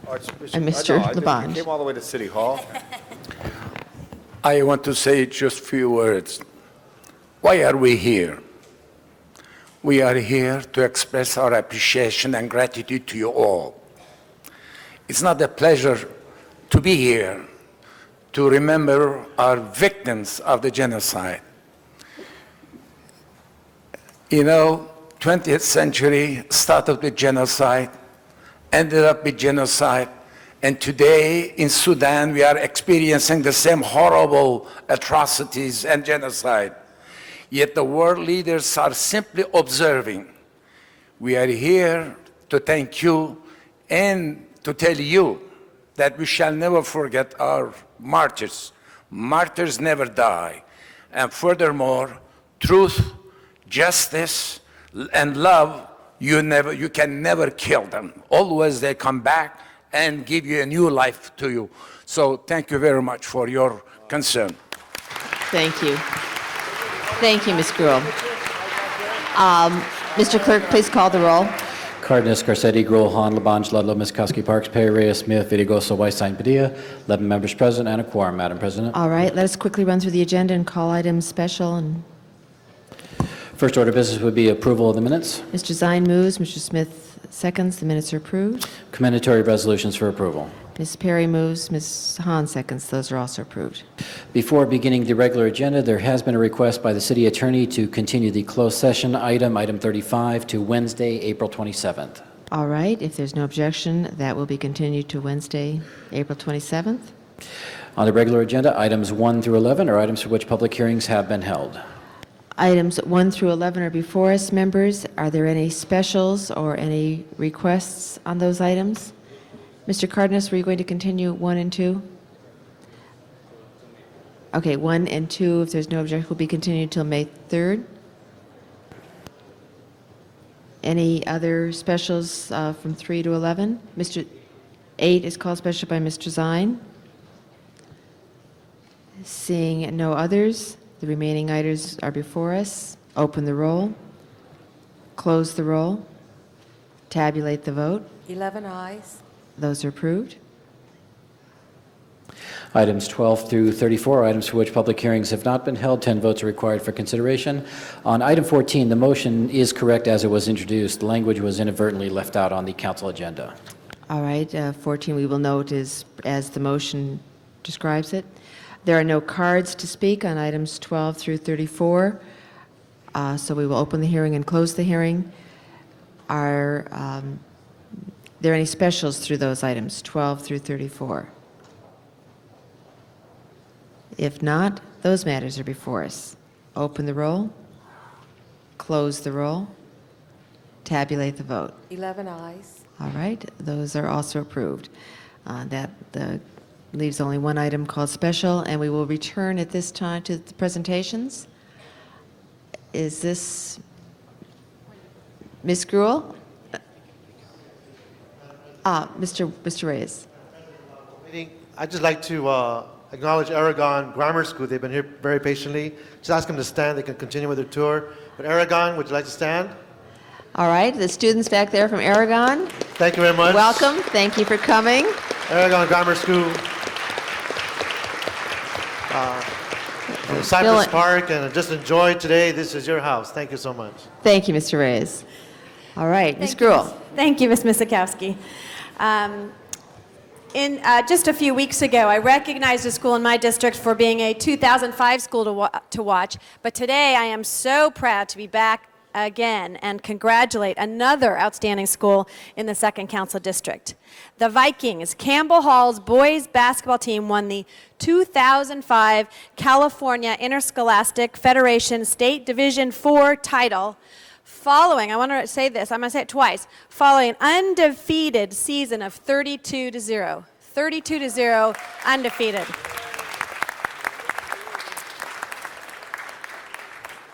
Archbishop, And Mr. Labange. You came all the way to City Hall. I want to say just a few words. Why are we here? We are here to express our appreciation and gratitude to you all. It's not a pleasure to be here to remember our victims of the genocide. You know, 20th century started with genocide, ended up with genocide, and today in Sudan we are experiencing the same horrible atrocities and genocide. Yet the world leaders are simply observing. We are here to thank you and to tell you that we shall never forget our martyrs. Martyrs never die. And furthermore, truth, justice, and love, you can never kill them. Always they come back and give you a new life to you. So thank you very much for your concern. Thank you. Thank you, Ms. Gruhl. Mr. Clerk, please call the roll. Cardenas, Garcetti, Gruhl, Hahn, Labange, Ludlow, Miskowski, Parks, Perry, Reyes, Smith, Villaraigosa, Whiteside, Padilla. 11 members present and a quorum, Madam President. All right, let us quickly run through the agenda and call items special. And First order of business would be approval of the minutes. Mr. Zine moves, Mr. Smith seconds. The minutes are approved. Commendatory resolutions for approval. Ms. Perry moves, Ms. Hahn seconds. Those are also approved. Before beginning the regular agenda, there has been a request by the city attorney to continue the closed session item 35, to Wednesday, April 27th. All right, if there's no objection, that will be continued to Wednesday, April 27th. On the regular agenda, items 1 through 11 are items for which public hearings have been held. Items 1 through 11 are before us, members. Are there any specials or any requests on those items? Mr. Cardenas, were you going to continue 1 and 2? Okay, 1 and 2, if there's no objection, will be continued until May 3rd. Any other specials from 3 to 11? Mr. 8 is called special by Mr. Zine. Seeing no others, the remaining items are before us. Open the roll. Close the roll. Tabulate the vote. 11 ayes. Those are approved. Items 12 through 34 are items for which public hearings have not been held. 10 votes are required for consideration. On item 14, the motion is correct as it was introduced. The language was inadvertently left out on the council agenda. All right, 14 we will note is as the motion describes it. There are no cards to speak on items 12 through 34, so we will open the hearing and close the hearing. Are there any specials through those items, 12 through 34? If not, those matters are before us. Open the roll, close the roll, tabulate the vote. 11 ayes. All right, those are also approved. That leaves only one item called special, and we will return at this time to the presentations. Is this Ms. Gruhl? Mr. Reyes. I'd just like to acknowledge Aragon Grammar School. They've been here very patiently. Just ask them to stand. They can continue with their tour. But Aragon, would you like to stand? All right, the students back there from Aragon. Thank you very much. Welcome. Thank you for coming. Aragon Grammar School. Cypress Park, and just enjoy today. This is your house. Thank you so much. Thank you, Mr. Reyes. All right, Ms. Gruhl. Thank you, Ms. Miskowski. Just a few weeks ago, I recognized a school in my district for being a 2005 school to watch, but today I am so proud to be back again and congratulate another outstanding school in the 2nd Council District. The Vikings, Campbell Hall's boys basketball team, won the 2005 California Interscholastic Federation State Division IV title following, I want to say this, I'm going to say it twice, following an undefeated season of 32-0. 32-0, undefeated.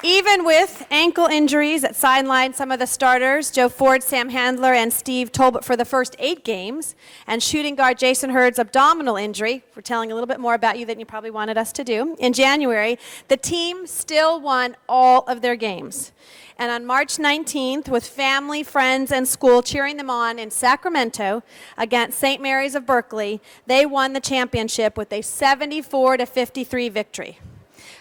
Even with ankle injuries that sidelined some of the starters, Joe Ford, Sam Handler, and Steve Tolbert for the first 8 games, and shooting guard Jason Hurd's abdominal injury, we're telling a little bit more about you than you probably wanted us to do, in January, the team still won all of their games. And on March 19th, with family, friends, and school cheering them on in Sacramento against St. Mary's of Berkeley, they won the championship with a 74-53 victory.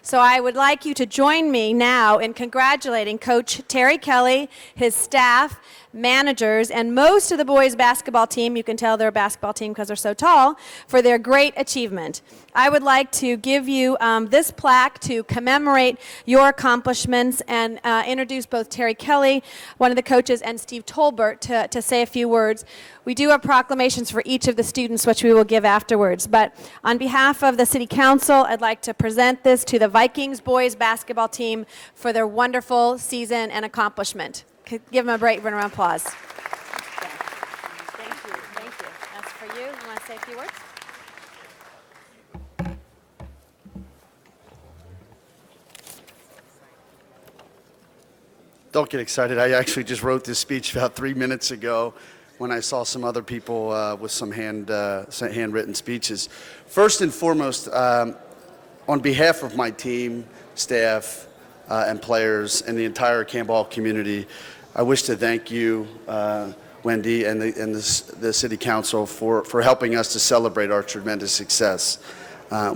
So I would like you to join me now in congratulating Coach Terry Kelly, his staff, managers, and most of the boys' basketball team, you can tell they're a basketball team because they're so tall, for their great achievement. I would like to give you this plaque to commemorate your accomplishments and introduce both Terry Kelly, one of the coaches, and Steve Tolbert to say a few words. We do have proclamations for each of the students, which we will give afterwards. But on behalf of the City Council, I'd like to present this to the Vikings boys basketball team for their wonderful season and accomplishment. Give them a great round of applause. Thank you. Thank you. That's for you. You want to say a few words? Don't get excited. I actually just wrote this speech about 3 minutes ago when I saw some other people with some handwritten speeches. First and foremost, on behalf of my team, staff, and players and the entire Campbell community. I wish to thank you, Wendy, and the City Council for helping us to celebrate our tremendous success.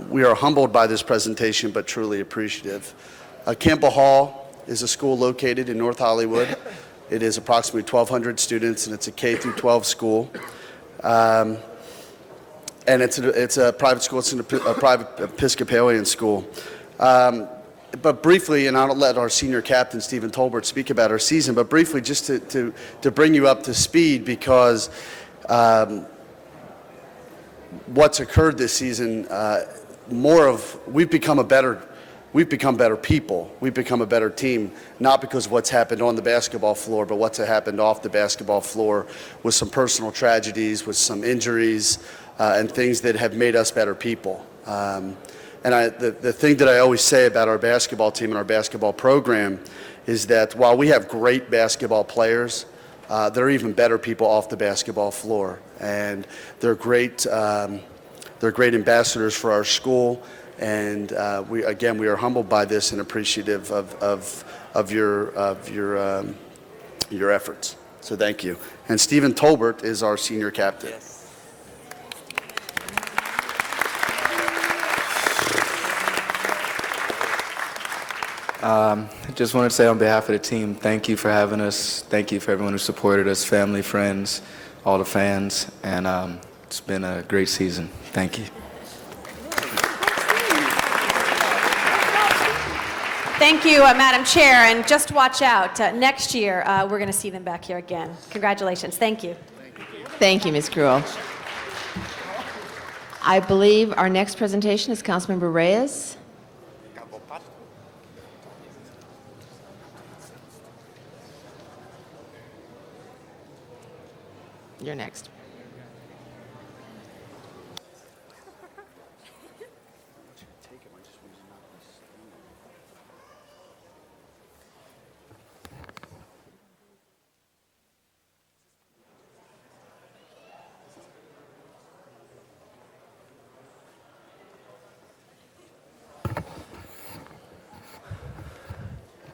We are humbled by this presentation, but truly appreciative. Campbell Hall is a school located in North Hollywood. It is approximately 1,200 students, and it's a K through 12 school. And it's a private school. It's a private Episcopalian school. But briefly, and I'll let our senior captain, Stephen Tolbert, speak about our season, but briefly just to bring you up to speed, because what's occurred this season, we've become better people. We've become a better team, not because of what's happened on the basketball floor, but what's happened off the basketball floor with some personal tragedies, with some injuries, and things that have made us better people. And the thing that I always say about our basketball team and our basketball program is that while we have great basketball players, they're even better people off the basketball floor. And they're great ambassadors for our school. And we are humbled by this and appreciative of your efforts. So thank you. And Stephen Tolbert is our senior captain. Yes. I just wanted to say on behalf of the team, thank you for having us. Thank you for everyone who supported us, family, friends, all the fans, and it's been a great season. Thank you. Thank you, Madam Chair, and just watch out. Next year, we're going to see them back here again. Congratulations. Thank you. Thank you, Ms. Cruel. I believe our next presentation is Councilmember Reyes. You're next.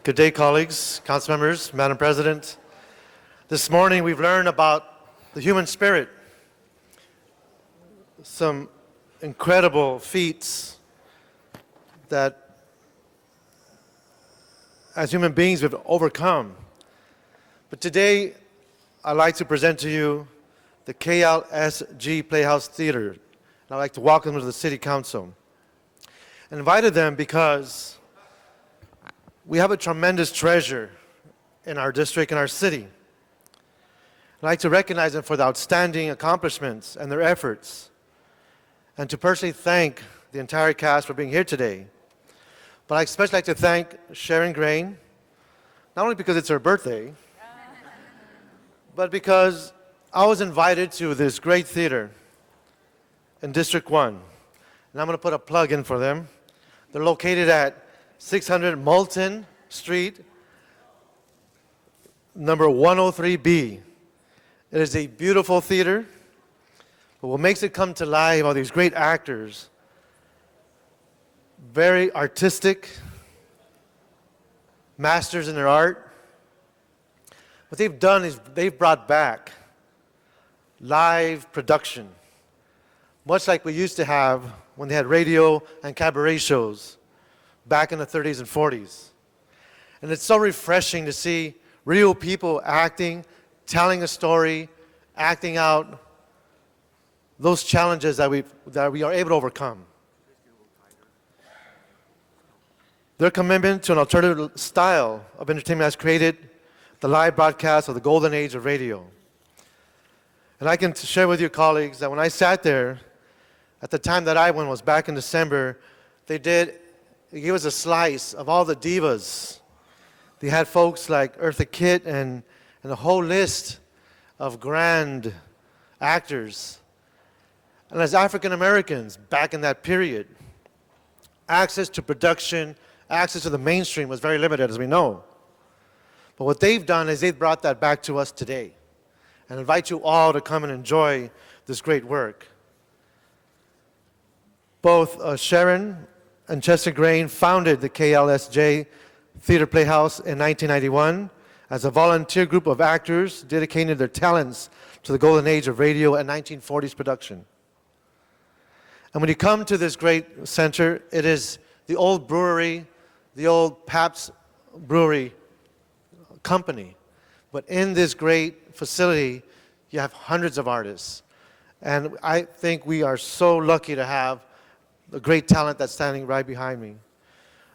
Good day, colleagues, council members, Madam President. This morning we've learned about the human spirit, some incredible feats that as human beings we've overcome. But today I'd like to present to you the KLSG Playhouse Theater. And I'd like to welcome them to the City Council. I invited them because we have a tremendous treasure in our district and our city. I'd like to recognize them for the outstanding accomplishments and their efforts, and to personally thank the entire cast for being here today. But I'd especially like to thank Sharon Grain, not only because it's her birthday, but because I was invited to this great theater in District 1. And I'm going to put a plug in for them. They're located at 600 Moulton Street, number 103B. It is a beautiful theater, but what makes it come to life are these great actors, very artistic, masters in their art. What they've done is they've brought back live production, much like we used to have when they had radio and cabaret shows back in the 30s and 40s. And it's so refreshing to see real people acting, telling a story, acting out those challenges that we are able to overcome. Their commitment to an alternative style of entertainment has created the live broadcast of the golden age of radio. And I can share with you, colleagues, that when I sat there, at the time that I went was back in December, they gave us a slice of all the divas. They had folks like Eartha Kitt and a whole list of grand actors. And as African Americans back in that period, access to production, access to the mainstream was very limited, as we know. But what they've done is they've brought that back to us today, and invite you all to come and enjoy this great work. Both Sharon and Chester Grain founded the KLSJ Theater Playhouse in 1991 as a volunteer group of actors dedicated their talents to the golden age of radio and 1940s production. And when you come to this great center, it is the old brewery, the old Pabst Brewery company. But in this great facility, you have hundreds of artists. And I think we are so lucky to have the great talent that's standing right behind me.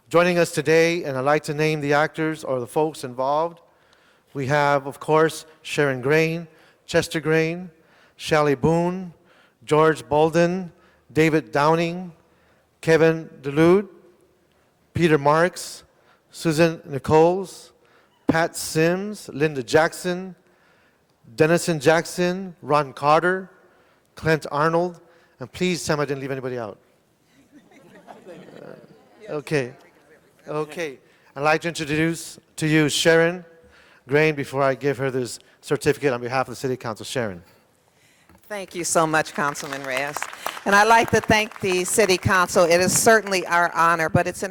Joining us today, and I'd like to name the actors or the folks involved. We have, of course, Sharon Grain, Chester Grain, Shelley Boone, George Bolden, David Downing, Kevin DeLude, Peter Marks, Susan Nichols, Pat Sims, Linda Jackson, Dennison Jackson, Ron Carter, Clint Arnold, and please tell me I didn't leave anybody out. Okay. I'd like to introduce to you Sharon Grain before I give her this certificate on behalf of the City Council. Sharon. Thank you so much, Councilman Reyes. And I'd like to thank the City Council. It is certainly our honor, but it's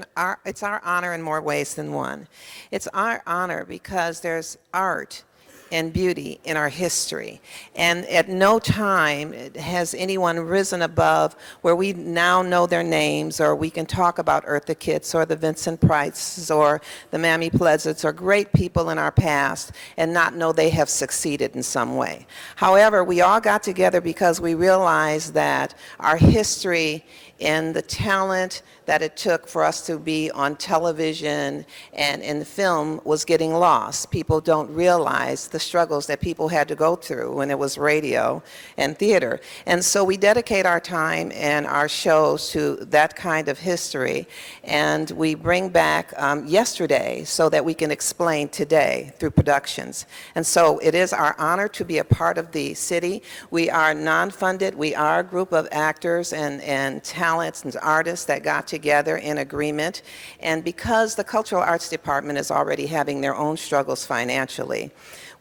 our honor in more ways than one. It's our honor because there's art and beauty in our history. And at no time has anyone risen above where we now know their names, or we can talk about Eartha Kitt or the Vincent Prices or the Mammy Pleasants or great people in our past and not know they have succeeded in some way. However, we all got together because we realized that our history and the talent that it took for us to be on television and in film was getting lost. People don't realize the struggles that people had to go through when it was radio and theater. And so we dedicate our time and our shows to that kind of history, and we bring back yesterday so that we can explain today through productions. And so it is our honor to be a part of the city. We are non-funded. We are a group of actors and talents and artists that got together in agreement. And because the Cultural Arts Department is already having their own struggles financially,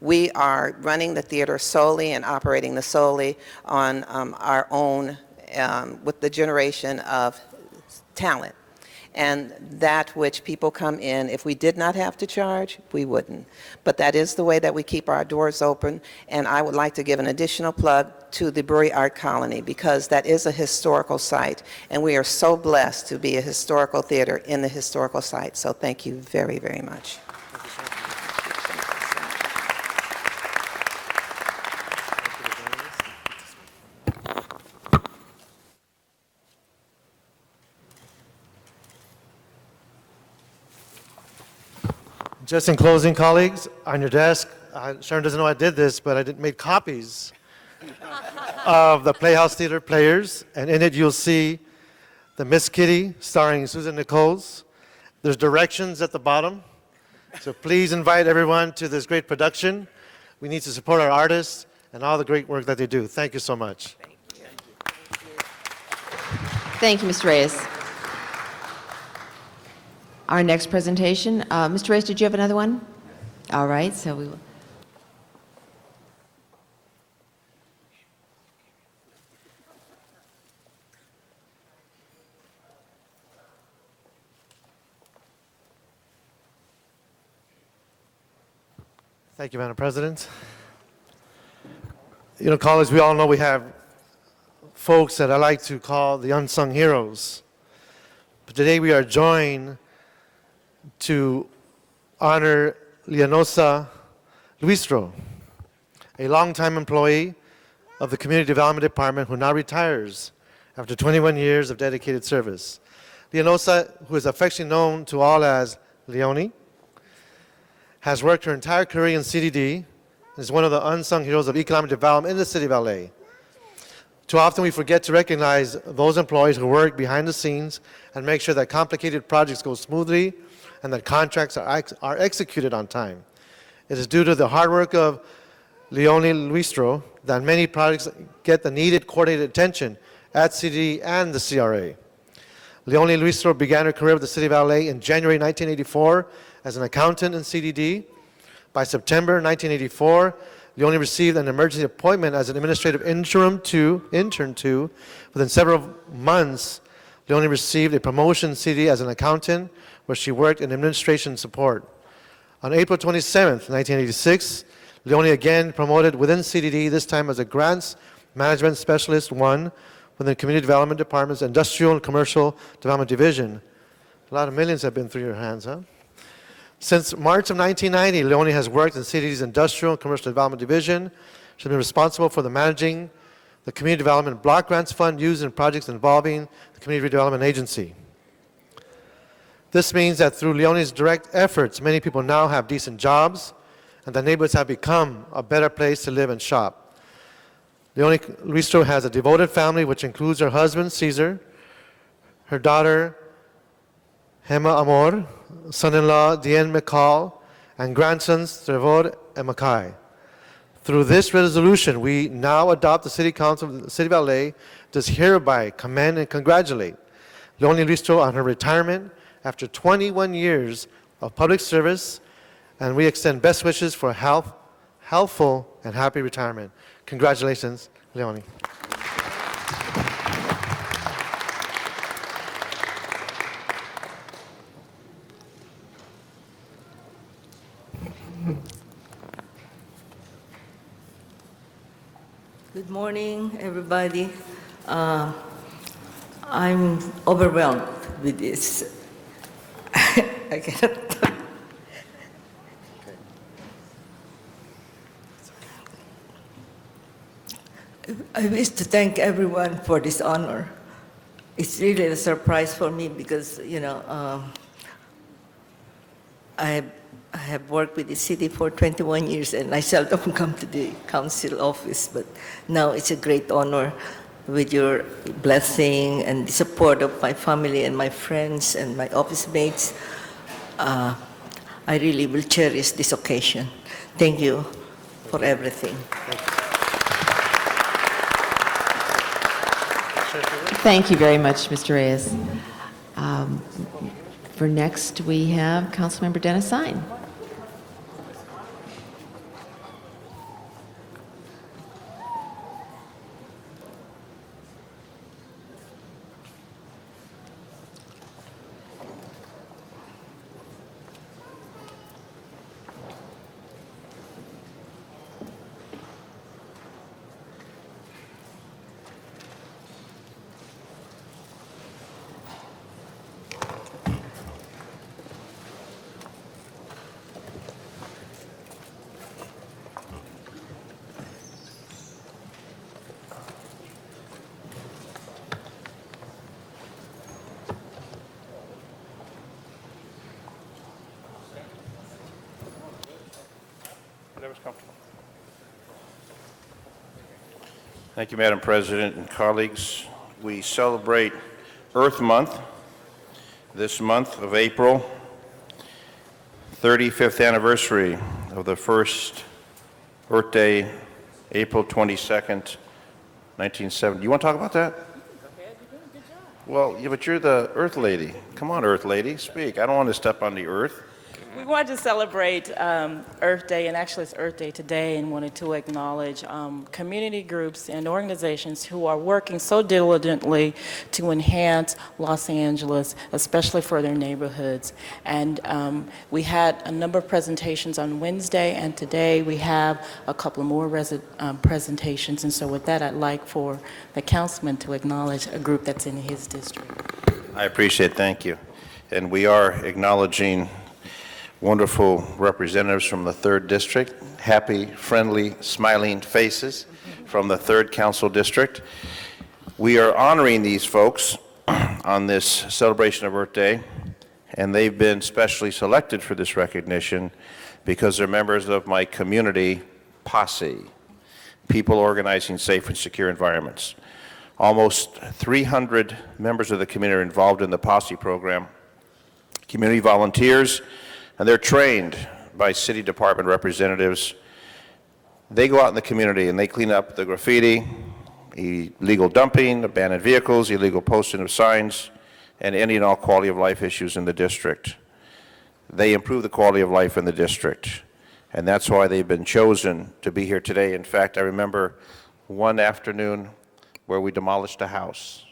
we are running the theater solely and operating the solely on our own with the generation of talent. And that which people come in, if we did not have to charge, we wouldn't. But that is the way that we keep our doors open. And I would like to give an additional plug to the Brewery Art Colony, because that is a historical site. And we are so blessed to be a historical theater in the historical site. So thank you very, very much. Just in closing, colleagues, on your desk, Sharon doesn't know I did this, but I made copies of the Playhouse Theater Players, and in it you'll see the Miss Kitty starring Susan Nichols. There's directions at the bottom, so please invite everyone to this great production. We need to support our artists and all the great work that they do. Thank you so much. Thank you, Mr. Reyes. Our next presentation, Mr. Reyes, did you have another one? All right, so we will. Thank you, Madam President. You know, colleagues, we all know we have folks that I like to call the unsung heroes. But today we are joined to honor Leonosa Luistro, a longtime employee of the Community Development Department who now retires after 21 years of dedicated service. Leonosa, who is affectionately known to all as Leonie, has worked her entire career in CDD and is one of the unsung heroes of economic development in the city of LA. Too often we forget to recognize those employees who work behind the scenes and make sure that complicated projects go smoothly and that contracts are executed on time. It is due to the hard work of Leonie Luistro that many projects get the needed coordinated attention at CDD and the CRA. Leonie Luistro began her career with the City of LA in January 1984 as an accountant in CDD. By September 1984, Leonie received an emergency appointment as an administrative intern two. Within several months, Leonie received a promotion in CDD as an accountant, where she worked in administration support. On April 27, 1986, Leonie again promoted within CDD, this time as a Grants Management Specialist 1 within the Community Development Department's Industrial and Commercial Development Division. A lot of millions have been through your hands, huh? Since March of 1990, Leonie has worked in CDD's Industrial and Commercial Development Division. She's been responsible for managing the Community Development Block Grants Fund used in projects involving the Community Redevelopment Agency. This means that through Leonie's direct efforts, many people now have decent jobs, and the neighborhoods have become a better place to live and shop. Leonie Ristro has a devoted family, which includes her husband, Caesar, her daughter, Hema Amor, son-in-law, Dien McCall, and grandsons, Trevor and Mackay. Through this resolution, we now adopt the City Council of the City of LA does hereby commend and congratulate Leonie Ristro on her retirement after 21 years of public service, and we extend best wishes for healthful, and happy retirement. Congratulations, Leonie. Good morning, everybody. I'm overwhelmed with this. I cannot talk. I wish to thank everyone for this honor. It's really a surprise for me because, I have worked with the city for 21 years and I seldom come to the council office, but now it's a great honor with your blessing and the support of my family and my friends and my office mates. I really will cherish this occasion. Thank you for everything. Thank you very much, Mr. Reyes. For next, we have Councilmember Dennis Sine. Thank you, Madam President and colleagues. We celebrate Earth Month this month of April, 35th anniversary of the first Earth Day, April 22nd, 1970. You want to talk about that? Well, yeah, but you're the Earth Lady. Come on, Earth Lady, speak. I don't want to step on the Earth. We wanted to celebrate Earth Day, and actually it's Earth Day today, and wanted to acknowledge community groups and organizations who are working so diligently to enhance Los Angeles, especially for their neighborhoods. And we had a number of presentations on Wednesday, and today we have a couple more presentations. And so with that, I'd like for the councilman to acknowledge a group that's in his district. I appreciate it. Thank you. And we are acknowledging wonderful representatives from the 3rd District, happy, friendly, smiling faces from the 3rd Council District. We are honoring these folks on this celebration of Earth Day, and they've been specially selected for this recognition because they're members of my community posse, people organizing safe and secure environments. Almost 300 members of the community are involved in the posse program, community volunteers, and they're trained by city department representatives. They go out in the community and they clean up the graffiti, illegal dumping, abandoned vehicles, illegal posting of signs, and any and all quality of life issues in the district. They improve the quality of life in the district, and that's why they've been chosen to be here today. In fact, I remember one afternoon where we demolished a house.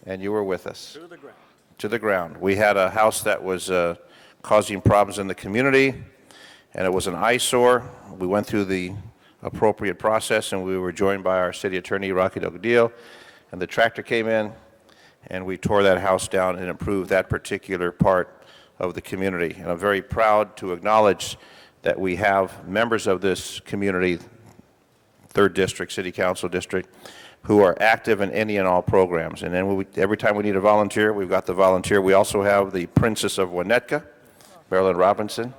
and you were with us. To the ground. To the ground. We had a house that was causing problems in the community, and it was an eyesore. We went through the appropriate process, and we were joined by our city attorney, Rocky Delgadillo, and the tractor came in, and we tore that house down and improved that particular part of the community. And I'm very proud to acknowledge that we have members of this community, 3rd District, City Council District, who are active in any and all programs. And then every time we need a volunteer, we've got the volunteer. We also have the Princess of Winnetka, Marilyn Robinson.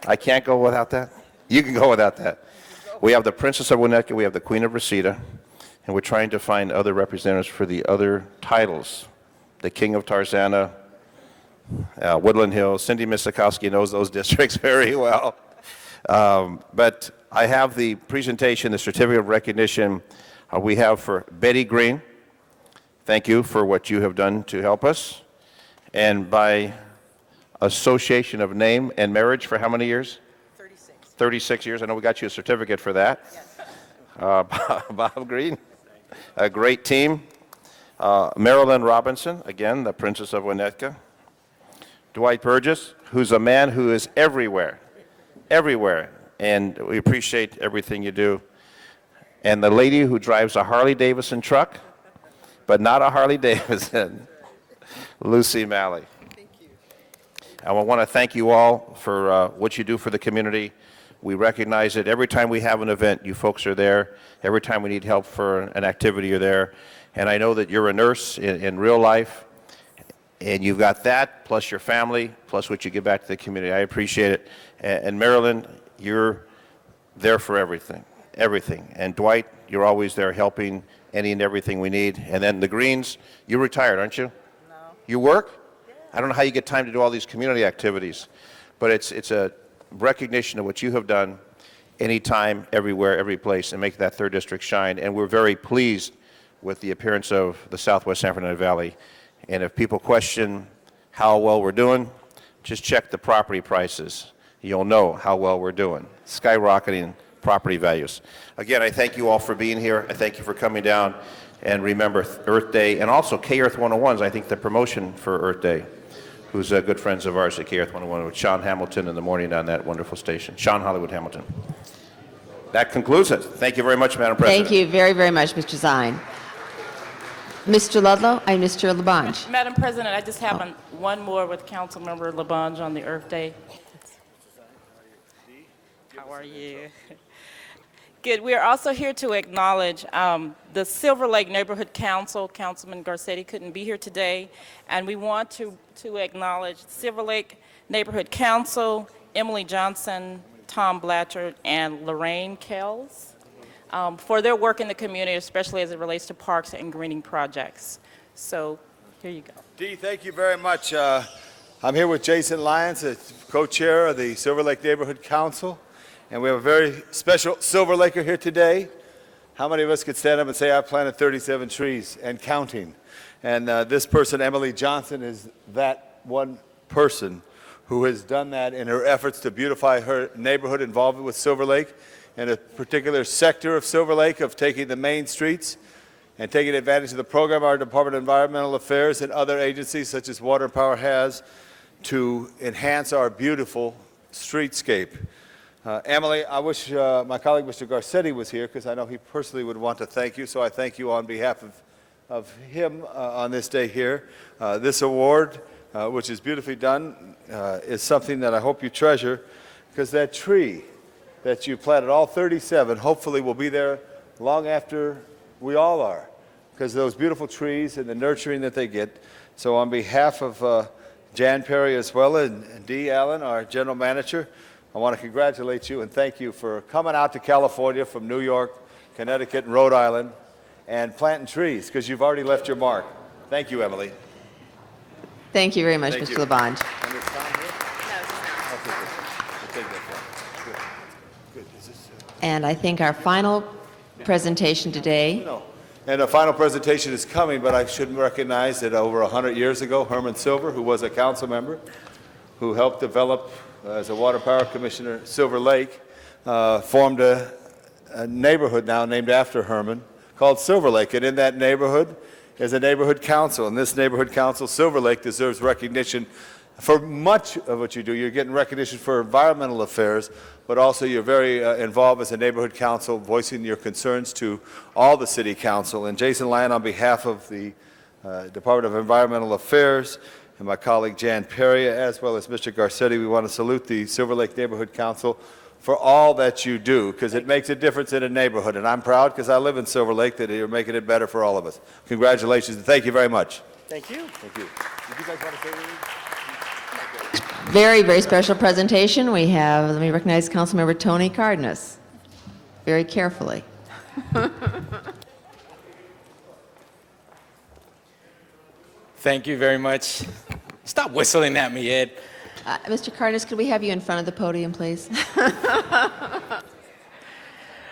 I can't go without that? You can go without that. We have the Princess of Winnetka, we have the Queen of Reseda, and we're trying to find other representatives for the other titles. The King of Tarzana, Woodland Hills. Cindy Misakowski knows those districts very well. But I have the presentation, the certificate of recognition we have for Betty Green. Thank you for what you have done to help us. And by association of name and marriage for how many years? 36. 36 years. I know we got you a certificate for that. Yes. Bob Green, a great team. Marilyn Robinson, again, the Princess of Winnetka. Dwight Burgess, who's a man who is everywhere, everywhere, and we appreciate everything you do. And the lady who drives a Harley-Davidson truck, but not a Harley-Davidson, Lucy Malley. Thank you. I want to thank you all for what you do for the community. We recognize it. Every time we have an event, you folks are there. Every time we need help for an activity, you're there. And I know that you're a nurse in real life, and you've got that, plus your family, plus what you give back to the community. I appreciate it. And Marilyn, you're there for everything, everything. And Dwight, you're always there helping any and everything we need. And then the Greens, you're retired, aren't you? No. You work? Yeah. I don't know how you get time to do all these community activities, but it's a recognition of what you have done anytime, everywhere, every place, and make that 3rd District shine. And we're very pleased with the appearance of the Southwest San Fernando Valley. And if people question how well we're doing, just check the property prices. You'll know how well we're doing. Skyrocketing property values. Again, I thank you all for being here. I thank you for coming down. And remember Earth Day, and also K-Earth 101's, I think the promotion for Earth Day, who's good friends of ours at K-Earth 101 with Sean Hamilton in the morning on that wonderful station. Sean Hollywood Hamilton. That concludes it. Thank you very much, Madam President. Thank you very, very much, Mr. Zine. Mr. Ludlow and Mr. Labange. Madam President, I just have one more with Councilmember Labange on the Earth Day. How are you? Good. We are also here to acknowledge the Silver Lake Neighborhood Council. Councilman Garcetti couldn't be here today, and we want to acknowledge Silver Lake Neighborhood Council, Emily Johnson, Tom Blatchard, and Lorraine Kells for their work in the community, especially as it relates to parks and greening projects. So here you go. Dee, thank you very much. I'm here with Jason Lyons, the co-chair of the Silver Lake Neighborhood Council, and we have a very special Silver Laker here today. How many of us could stand up and say, I planted 37 trees and counting? And this person, Emily Johnson, is that one person who has done that in her efforts to beautify her neighborhood involved with Silver Lake, in a particular sector of Silver Lake of taking the main streets and taking advantage of the program our Department of Environmental Affairs and other agencies such as Water and Power has to enhance our beautiful streetscape. Emily, I wish my colleague Mr. Garcetti was here because I know he personally would want to thank you, so I thank you on behalf of him on this day here. This award, which is beautifully done, is something that I hope you treasure because that tree that you planted, all 37, hopefully will be there long after we all are because of those beautiful trees and the nurturing that they get. So on behalf of Jan Perry as well and Dee Allen, our general manager, I want to congratulate you and thank you for coming out to California from New York, Connecticut, and Rhode Island and planting trees because you've already left your mark. Thank you, Emily. Thank you very much, Thank Mr. you. Labange. And I think our final presentation today. And a final presentation is coming, but I should recognize that over 100 years ago, Herman Silver, who was a council member, who helped develop as a Water Power Commissioner Silver Lake, formed a neighborhood now named after Herman called Silver Lake. And in that neighborhood as a neighborhood council. And this neighborhood council, Silver Lake, deserves recognition for much of what you do. You're getting recognition for environmental affairs, but also you're very involved as a neighborhood council, voicing your concerns to all the city council. And Jason Lyon, on behalf of the Department of Environmental Affairs and my colleague Jan Perry, as well as Mr. Garcetti, we want to salute the Silver Lake Neighborhood Council for all that you do, because it makes a difference in a neighborhood. And I'm proud, because I live in Silver Lake, that you're making it better for all of us. Congratulations, and thank you very much. Thank you. Thank you. Did you guys want to say anything? Very, very special presentation. We have, let me recognize Councilmember Tony Cardenas, very carefully. Thank you very much. Stop whistling at me, Ed. Mr. Cardenas, could we have you in front of the podium, please?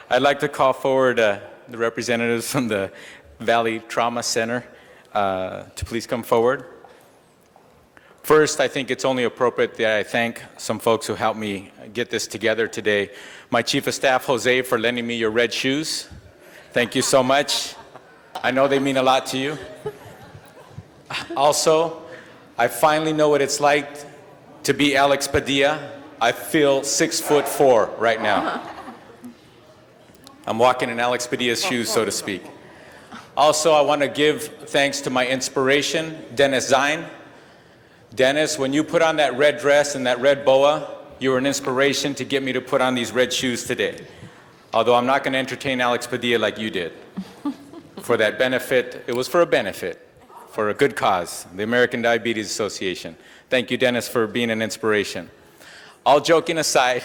I'd like to call forward the representatives from the Valley Trauma Center to please come forward. First, I think it's only appropriate that I thank some folks who helped me get this together today. My Chief of Staff, Jose, for lending me your red shoes. Thank you so much. I know they mean a lot to you. Also, I finally know what it's like to be Alex Padilla. I feel 6'4" right now. I'm walking in Alex Padilla's shoes, so to speak. Also, I want to give thanks to my inspiration, Dennis Zine. Dennis, when you put on that red dress and that red boa, you were an inspiration to get me to put on these red shoes today. Although I'm not going to entertain Alex Padilla like you did. For that benefit, it was for a benefit, for a good cause, the American Diabetes Association. Thank you, Dennis, for being an inspiration. All joking aside,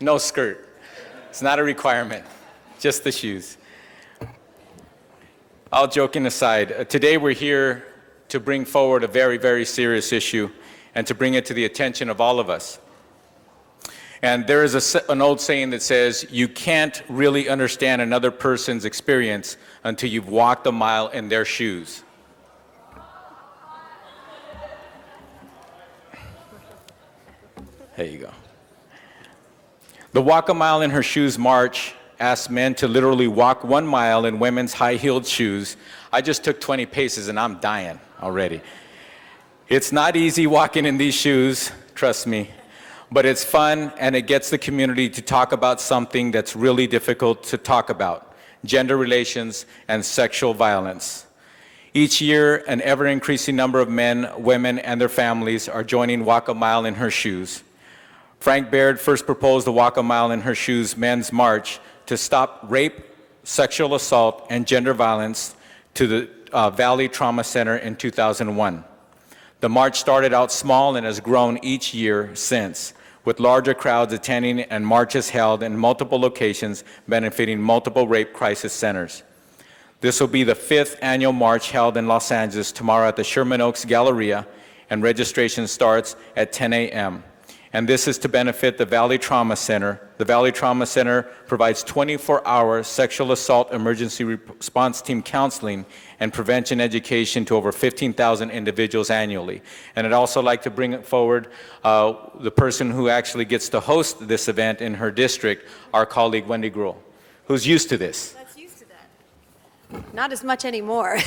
no skirt. It's not a requirement, just the shoes. All joking aside, today we're here to bring forward a very, very serious issue and to bring it to the attention of all of us. And there is an old saying that says, you can't really understand another person's experience until you've walked a mile in their shoes. There you go. The Walk a Mile in Her Shoes march asks men to literally walk 1 mile in women's high-heeled shoes. I just took 20 paces and I'm dying already. It's not easy walking in these shoes, trust me, but it's fun and it gets the community to talk about something that's really difficult to talk about: gender relations and sexual violence. Each year, an ever-increasing number of men, women, and their families are joining Walk a Mile in Her Shoes. Frank Baird first proposed the Walk a Mile in Her Shoes men's march to stop rape, sexual assault, and gender violence to the Valley Trauma Center in 2001. The march started out small and has grown each year since, with larger crowds attending and marches held in multiple locations benefiting multiple rape crisis centers. This will be the 5th annual march held in Los Angeles tomorrow at the Sherman Oaks Galleria, and registration starts at 10 a.m. And this is to benefit the Valley Trauma Center. The Valley Trauma Center provides 24-hour sexual assault emergency response team counseling and prevention education to over 15,000 individuals annually. And I'd also like to bring forward the person who actually gets to host this event in her district, our colleague Wendy Gruhl, who's used to this. Not as much anymore.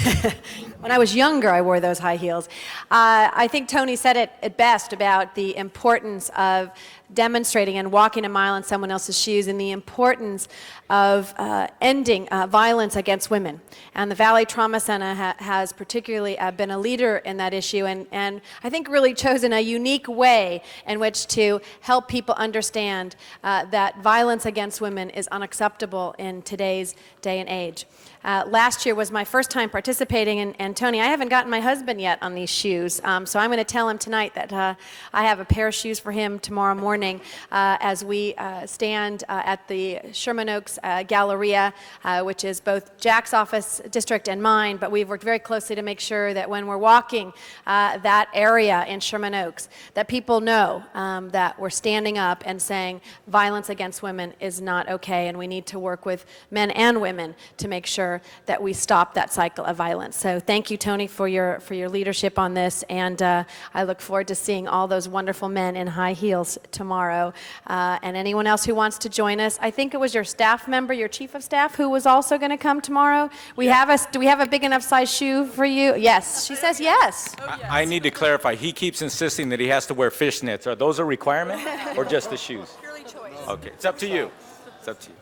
When I was younger, I wore those high heels. I think Tony said it best about the importance of demonstrating and walking a mile in someone else's shoes, and the importance of ending violence against women. And the Valley Trauma Center has particularly been a leader in that issue, and I think really chosen a unique way in which to help people understand that violence against women is unacceptable in today's day and age. Last year was my first time participating, and Tony, I haven't gotten my husband yet on these shoes, so I'm going to tell him tonight that I have a pair of shoes for him tomorrow morning as we stand at the Sherman Oaks Galleria, which is both Jack's office district and mine, but we've worked very closely to make sure that when we're walking that area in Sherman Oaks, that people know that we're standing up and saying violence against women is not okay, and we need to work with men and women to make sure that we stop that cycle of violence. So thank you, Tony, for your leadership on this, and I look forward to seeing all those wonderful men in high heels tomorrow. And anyone else who wants to join us, I think it was your staff member, your chief of staff, who was also going to come tomorrow. Do we have a big enough size shoe for you? Yes, she says yes. I need to clarify. He keeps insisting that he has to wear fishnets. Are those a requirement or just the shoes? Purely choice. Okay, it's up to you. It's up to you.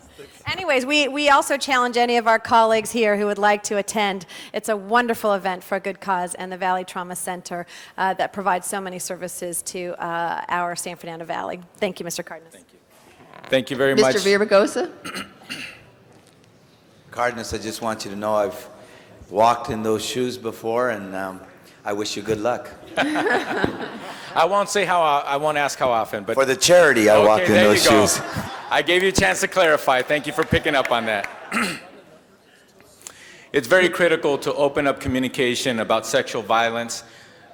Anyways, we also challenge any of our colleagues here who would like to attend. It's a wonderful event for a good cause, and the Valley Trauma Center that provides so many services to our San Fernando Valley. Thank you, Mr. Cardenas. Thank you. Thank you very much. Mr. Villaraigosa? Cardenas, I just want you to know I've walked in those shoes before, and I wish you good luck. I won't ask how often, but for the charity, I walked in those shoes. I gave you a chance to clarify. Thank you for picking up on that. It's very critical to open up communication about sexual violence.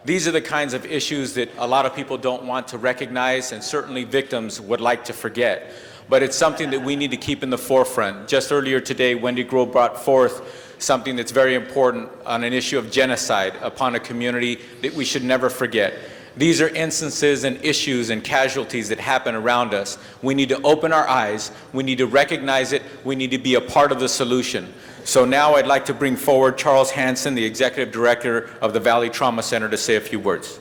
These are the kinds of issues that a lot of people don't want to recognize, and certainly victims would like to forget. But it's something that we need to keep in the forefront. Just earlier today, Wendy Grove brought forth something that's very important on an issue of genocide upon a community that we should never forget. These are instances and issues and casualties that happen around us. We need to open our eyes. We need to recognize it. We need to be a part of the solution. So now I'd like to bring forward Charles Hanson, the Executive Director of the Valley Trauma Center, to say a few words.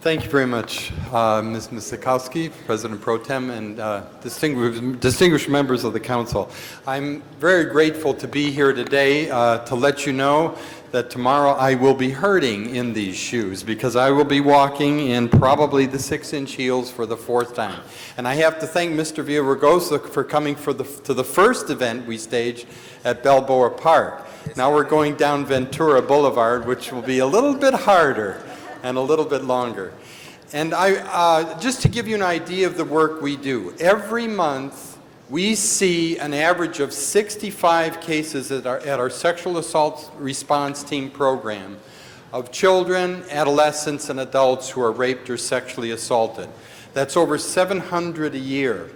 Thank you very much, Ms. Misakowski, President Pro Tem, and distinguished members of the Council. I'm very grateful to be here today to let you know that tomorrow I will be hurting in these shoes because I will be walking in probably the 6-inch heels for the 4th time. And I have to thank Mr. Villaraigosa for coming to the first event we staged at Balboa Park. Now we're going down Ventura Boulevard, which will be a little bit harder and a little bit longer. And just to give you an idea of the work we do, every month we see an average of 65 cases at our sexual assault response team program of children, adolescents, and adults who are raped or sexually assaulted. That's over 700 a year.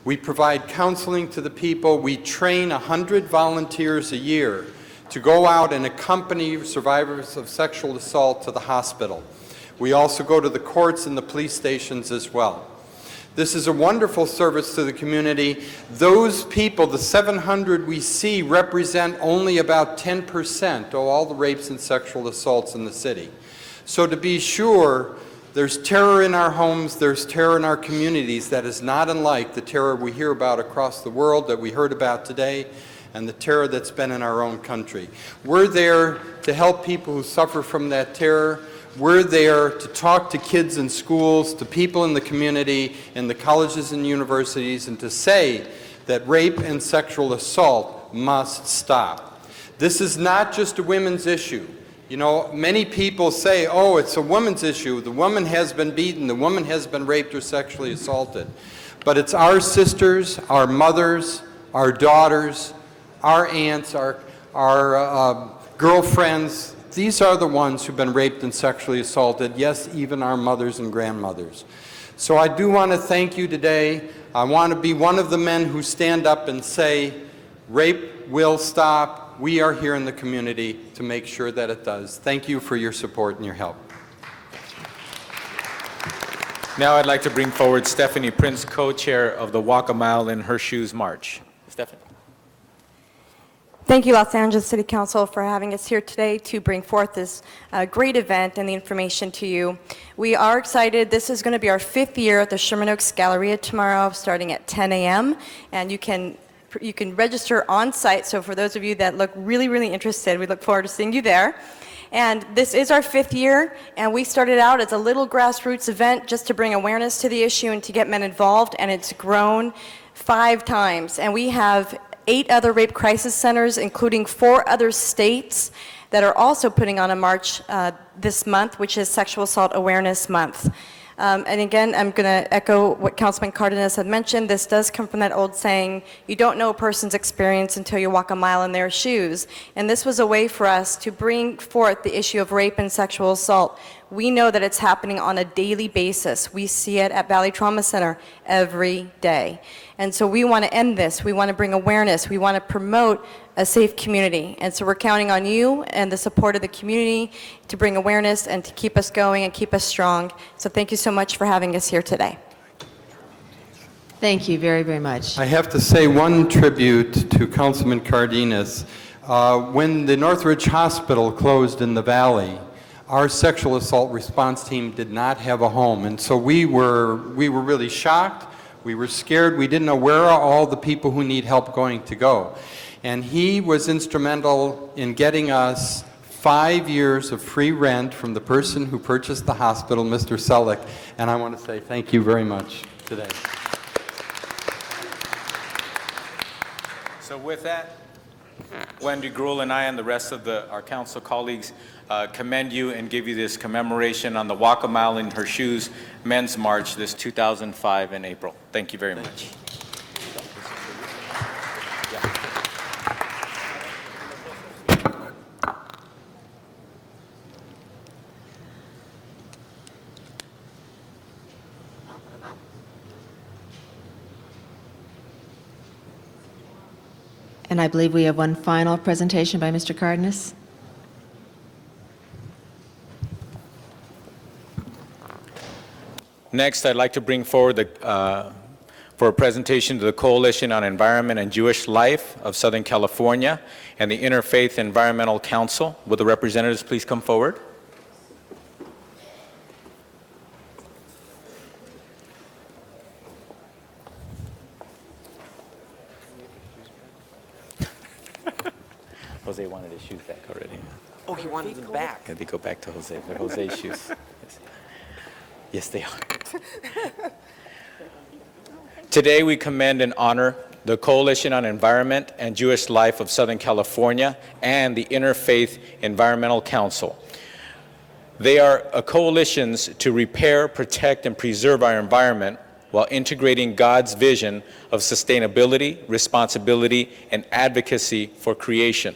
We provide counseling to the people. We train 100 volunteers a year to go out and accompany survivors of sexual assault to the hospital. We also go to the courts and the police stations as well. This is a wonderful service to the community. Those people, the 700 we see, represent only about 10% of all the rapes and sexual assaults in the city. So to be sure, there's terror in our homes, there's terror in our communities that is not unlike the terror we hear about across the world that we heard about today, and the terror that's been in our own country. We're there to help people who suffer from that terror. We're there to talk to kids in schools, to people in the community, in the colleges and universities, and to say that rape and sexual assault must stop. This is not just a women's issue. You know, many people say, oh, it's a woman's issue. The woman has been beaten. The woman has been raped or sexually assaulted. But it's our sisters, our mothers, our daughters, our aunts, our girlfriends. These are the ones who've been raped and sexually assaulted, yes, even our mothers and grandmothers. So I do want to thank you today. I want to be one of the men who stand up and say, rape will stop. We are here in the community to make sure that it does. Thank you for your support and your help. Now I'd like to bring forward Stephanie Prince, co-chair of the Walk a Mile in Her Shoes March. Stephanie. Thank you, Los Angeles City Council, for having us here today to bring forth this great event and the information to you. We are excited. This is going to be our 5th year at the Sherman Oaks Galleria tomorrow, starting at 10 a.m. And you can register on site. So for those of you that look really, really interested, we look forward to seeing you there. And this is our 5th year, and we started out as a little grassroots event just to bring awareness to the issue and to get men involved, and it's grown 5 times. And we have 8 other rape crisis centers, including 4 other states that are also putting on a march this month, which is Sexual Assault Awareness Month. And again, I'm going to echo what Councilman Cardenas had mentioned. This does come from that old saying, you don't know a person's experience until you walk a mile in their shoes. And this was a way for us to bring forth the issue of rape and sexual assault We know that it's happening on a daily basis. We see it at Valley Trauma Center every day. And so we want to end this. We want to bring awareness. We want to promote a safe community. And so we're counting on you and the support of the community to bring awareness and to keep us going and keep us strong. So thank you so much for having us here today. Thank you very, very much. I have to say one tribute to Councilman Cardenas. When the Northridge Hospital closed in the Valley, our sexual assault response team did not have a home, and so we were really shocked. We were scared. We didn't know where are all the people who need help going to go. And he was instrumental in getting us 5 years of free rent from the person who purchased the hospital, Mr. Selleck, and I want to say thank you very much today. So with that, Wendy Gruhl and I and the rest of our council colleagues commend you and give you this commemoration on the Walk a Mile in Her Shoes Men's March this 2005 in April. Thank you very much. And I believe we have one final presentation by Mr. Cardenas. Next, I'd like to bring forward for a presentation to the Coalition on Environment and Jewish Life of Southern California and the Interfaith Environmental Council. Will the representatives please come forward? Jose wanted his shoes back already. Oh, he wanted them back. They go back to Jose. They're Jose's shoes. Yes, they are. Today, we commend and honor the Coalition on Environment and Jewish Life of Southern California and the Interfaith Environmental Council. They are coalitions to repair, protect, and preserve our environment while integrating God's vision of sustainability, responsibility, and advocacy for creation.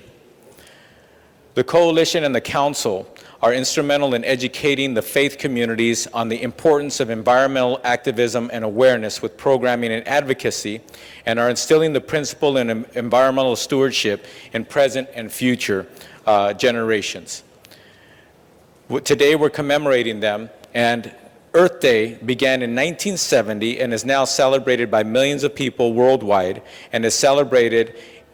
The Coalition and the Council are instrumental in educating the faith communities on the importance of environmental activism and awareness with programming and advocacy, and are instilling the principle in environmental stewardship in present and future generations. Today we're commemorating them, and Earth Day began in 1970 and is now celebrated by millions of people worldwide, and is celebrating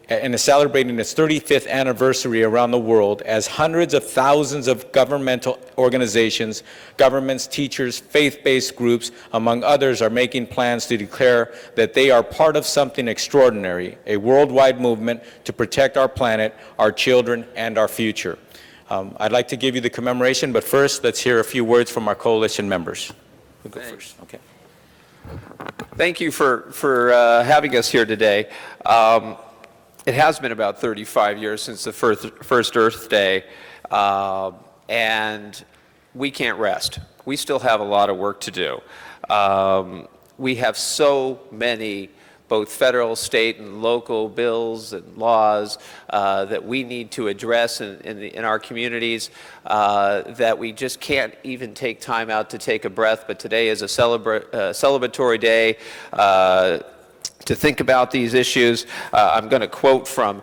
its 35th anniversary around the world as hundreds of thousands of governmental organizations, governments, teachers, faith-based groups, among others, are making plans to declare that they are part of something extraordinary, a worldwide movement to protect our planet, our children, and our future. I'd like to give you the commemoration, but first, let's hear a few words from our coalition members. Who'll go first? Okay. Thank you for having us here today. It has been about 35 years since the first Earth Day, and we can't rest. We still have a lot of work to do. We have so many both federal, state, and local bills and laws that we need to address in our communities that we just can't even take time out to take a breath. But today is a celebratory day to think about these issues. I'm going to quote from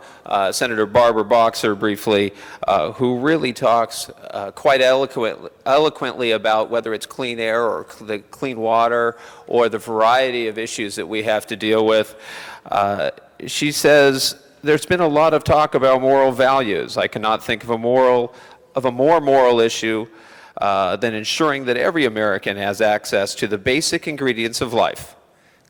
Senator Barbara Boxer briefly, who really talks quite eloquently about whether it's clean air or the clean water or the variety of issues that we have to deal with. She says, there's been a lot of talk about moral values. I cannot think of a more moral issue than ensuring that every American has access to the basic ingredients of life,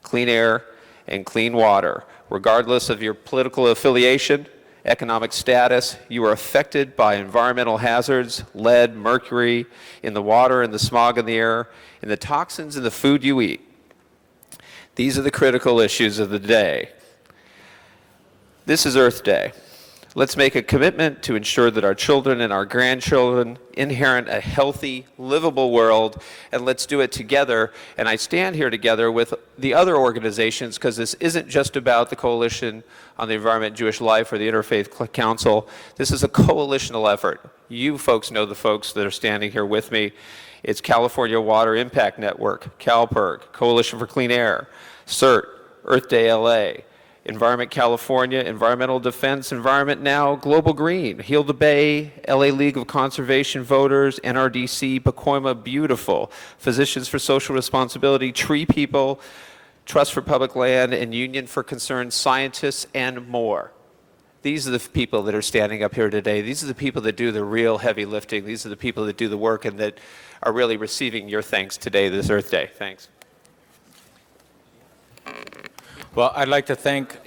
clean air, and clean water. Regardless of your political affiliation, economic status, you are affected by environmental hazards, lead, mercury in the water, and the smog in the air, and the toxins in the food you eat. These are the critical issues of the day. This is Earth Day. Let's make a commitment to ensure that our children and our grandchildren inherit a healthy, livable world, and let's do it together. And I stand here together with the other organizations because this isn't just about the Coalition on the Environment and Jewish Life or the Interfaith Council. This is a coalitional effort. You folks know the folks that are standing here with me. It's California Water Impact Network, CalPERG, Coalition for Clean Air, CERT, Earth Day LA, Environment California, Environmental Defense, Environment Now, Global Green, Heal the Bay, LA League of Conservation Voters, NRDC, Pacoima Beautiful, Physicians for Social Responsibility, Tree People, Trust for Public Land, and Union for Concerned Scientists, and more. These are the people that are standing up here today. These are the people that do the real heavy lifting. These are the people that do the work and that are really receiving your thanks today, this Earth Day. Thanks. Well, I'd like to thank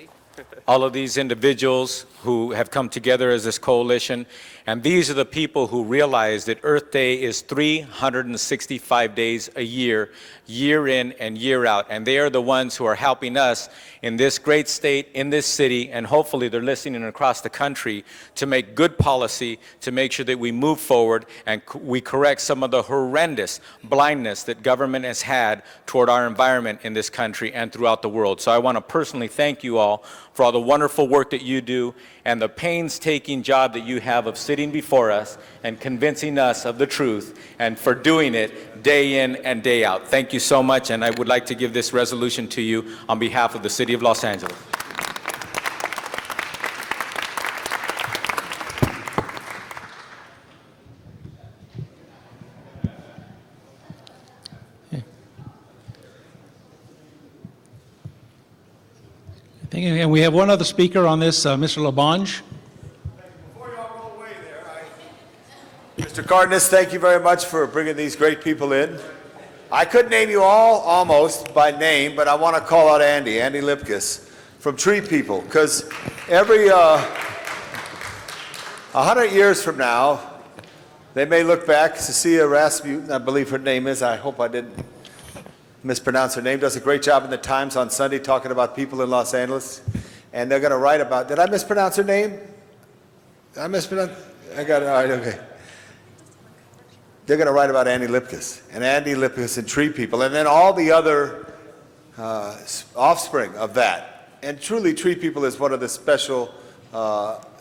all of these individuals who have come together as this coalition, and these are the people who realize that Earth Day is 365 days a year, year in and year out, and they are the ones who are helping us in this great state, in this city, and hopefully they're listening across the country to make good policy, to make sure that we move forward and we correct some of the horrendous blindness that government has had toward our environment in this country and throughout the world. So I want to personally thank you all for all the wonderful work that you do and the painstaking job that you have of sitting before us and convincing us of the truth, and for doing it day in and day out. Thank you so much, and I would like to give this resolution to you on behalf of the City of Los Angeles. And we have one other speaker on this, Mr. Labange. Mr. Cardenas, thank you very much for bringing these great people in. I could name you all almost by name, but I want to call out Andy Lipkis from Tree People, because every 100 years from now, they may look back. Cecilia Rasmussen, I believe her name is, I hope I didn't mispronounce her name, does a great job in the Times on Sunday talking about people in Los Angeles. And they're going to write about, did I mispronounce her name? Did I mispronounce? I got it, all right, okay. They're going to write about Andy Lipkis and Tree People, and then all the other offspring of that. And truly, Tree People is one of the special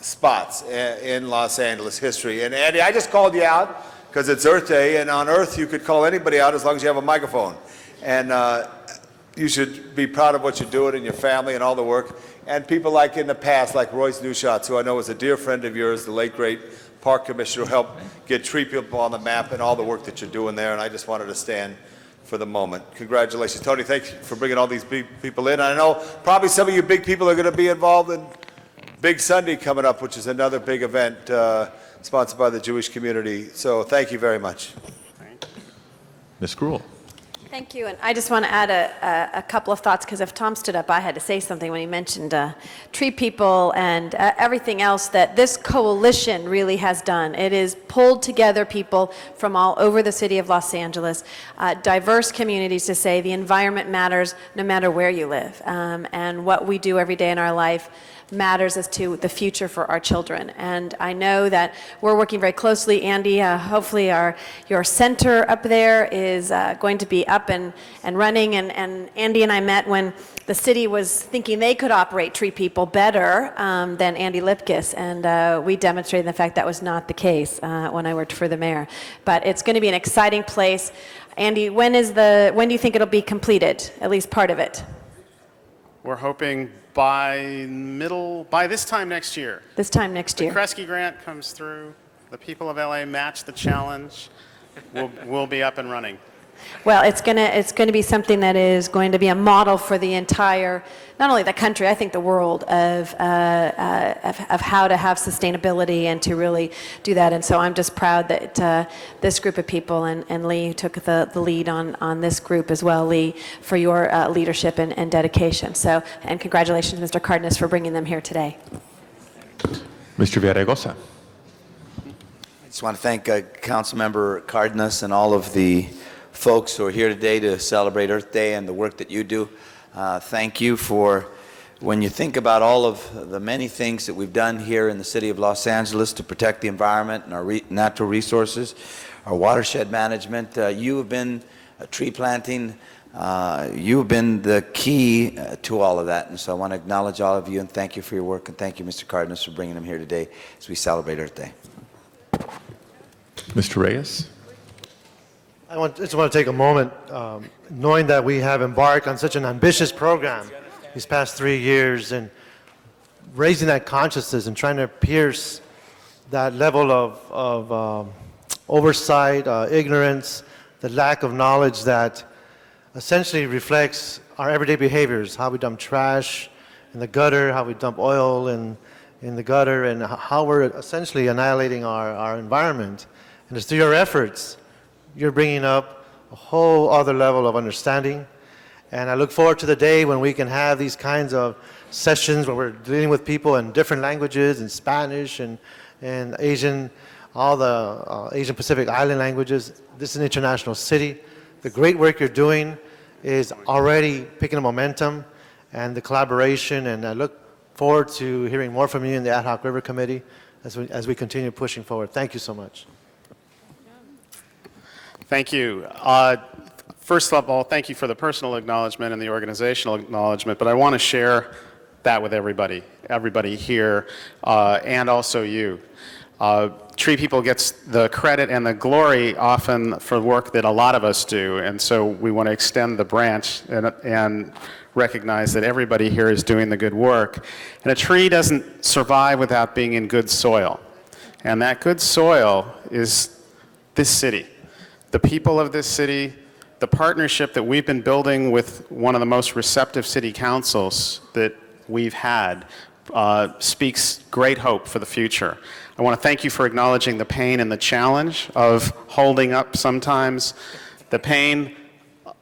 spots in Los Angeles history. And Andy, I just called you out because it's Earth Day, and on Earth you could call anybody out as long as you have a microphone. And you should be proud of what you're doing and your family and all the work. And people like in the past, like Royce Newshots, who I know is a dear friend of yours, the late, great park commissioner, who helped get Tree People on the map and all the work that you're doing there. And I just wanted to stand for the moment. Congratulations. Tony, thanks for bringing all these big people in. I know probably some of you big people are going to be involved in Big Sunday coming up, which is another big event sponsored by the Jewish community. So thank you very much. Ms. Gruhl. Thank you, and I just want to add a couple of thoughts, because if Tom stood up, I had to say something when he mentioned Tree People and everything else that this coalition really has done. It is pulled together people from all over the city of Los Angeles, diverse communities, to say the environment matters no matter where you live, and what we do every day in our life matters as to the future for our children. And I know that we're working very closely. Andy, hopefully your center up there is going to be up and running. And Andy and I met when the city was thinking they could operate Tree People better than Andy Lipkis. And we demonstrated the fact that was not the case when I worked for the mayor. But it's going to be an exciting place. Andy, when do you think it'll be completed, at least part of it? We're hoping by this time next year. This time next year. The Kresge grant comes through, the people of LA match the challenge, we'll be up and running. Well, it's going to be something that is going to be a model for the entire, not only the country, I think the world, of how to have sustainability and to really do that. And so I'm just proud that this group of people, and Lee took the lead on this group as well, Lee, for your leadership and dedication. So, and congratulations, Mr. Cardenas, for bringing them here today. Mr. Villaraigosa. I just want to thank Councilmember Cardenas and all of the folks who are here today to celebrate Earth Day and the work that you do. Thank you for, when you think about all of the many things that we've done here in the city of Los Angeles to protect the environment and our natural resources, our watershed management, you have been tree planting, you have been the key to all of that. And so I want to acknowledge all of you and thank you for your work, and thank you, Mr. Cardenas, for bringing them here today as we celebrate Earth Day. Mr. Reyes? Just want to take a moment, knowing that we have embarked on such an ambitious program these past 3 years, and raising that consciousness and trying to pierce that level of oversight, ignorance, the lack of knowledge that essentially reflects our everyday behaviors, how we dump trash in the gutter, how we dump oil in the gutter, and how we're essentially annihilating our environment. And it's through your efforts, you're bringing up a whole other level of understanding. And I look forward to the day when we can have these kinds of sessions where we're dealing with people in different languages, in Spanish and Asian, all the Asian Pacific Island languages. This is an international city. The great work you're doing is already picking up momentum and the collaboration, and I look forward to hearing more from you in the Ad Hoc River Committee as we continue pushing forward. Thank you so much. Thank you. First of all, thank you for the personal acknowledgement and the organizational acknowledgement, but I want to share that with everybody here, and also you. Tree People gets the credit and the glory often for work that a lot of us do, and so we want to extend the branch and recognize that everybody here is doing the good work. And a tree doesn't survive without being in good soil, and that good soil is this city, the people of this city, the partnership that we've been building with one of the most receptive city councils that we've had speaks great hope for the future. I want to thank you for acknowledging the pain and the challenge of holding up sometimes, the pain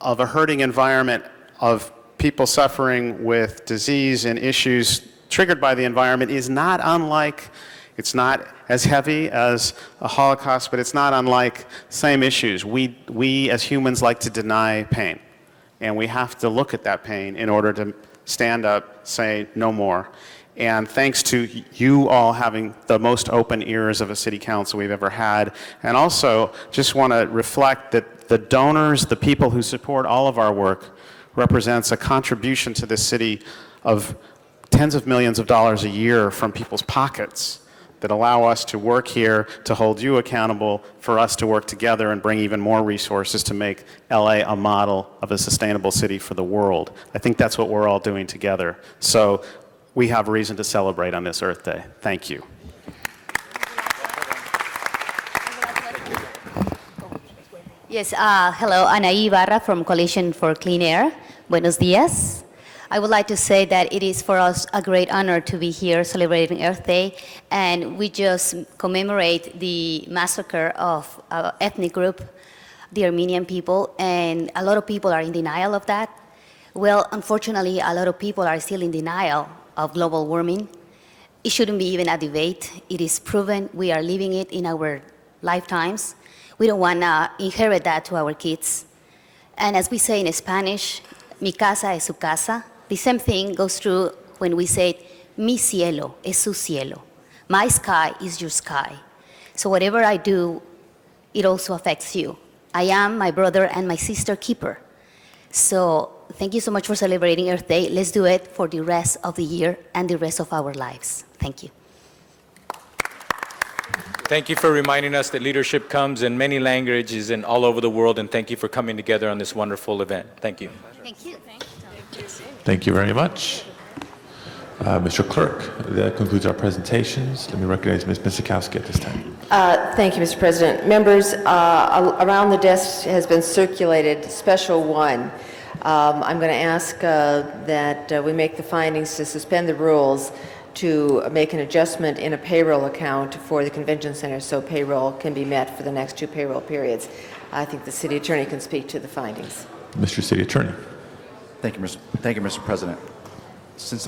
of a hurting environment, of people suffering with disease and issues triggered by the environment is not unlike, it's not as heavy as a Holocaust, but it's not unlike same issues. We as humans like to deny pain, and we have to look at that pain in order to stand up, say no more. And thanks to you all having the most open ears of a city council we've ever had, and also just want to reflect that the donors, the people who support all of our work, represents a contribution to this city of tens of millions of dollars a year from people's pockets that allow us to work here, to hold you accountable, for us to work together and bring even more resources to make LA a model of a sustainable city for the world. I think that's what we're all doing together. So we have reason to celebrate on this Earth Day. Thank you. Yes, hello, Ana Ibarra from Coalition for Clean Air. Buenos dias. I would like to say that it is for us a great honor to be here celebrating Earth Day, and we just commemorate the massacre of an ethnic group, the Armenian people, and a lot of people are in denial of that. Well, unfortunately, a lot of people are still in denial of global warming. It shouldn't be even a debate. It is proven. We are living it in our lifetimes. We don't want to inherit that to our kids. And as we say in Spanish, mi casa es su casa. The same thing goes true when we say, mi cielo es su cielo. My sky is your sky. So whatever I do, it also affects you. I am my brother and my sister keeper. So thank you so much for celebrating Earth Day. Let's do it for the rest of the year and the rest of our lives. Thank you. Thank you for reminding us that leadership comes in many languages and all over the world, and thank you for coming together on this wonderful event. Thank you. Thank you. Thank you very much. Mr. Clerk, that concludes our presentations. Let me recognize Ms. Misikowski at this time. Thank you, Mr. President. Members, around the desk has been circulated Special 1. I'm going to ask that we make the findings to suspend the rules to make an adjustment in a payroll account for the convention center so payroll can be met for the next 2 payroll periods. I think the city attorney can speak to the findings. Mr. City Attorney. Thank you, Mr. President. Since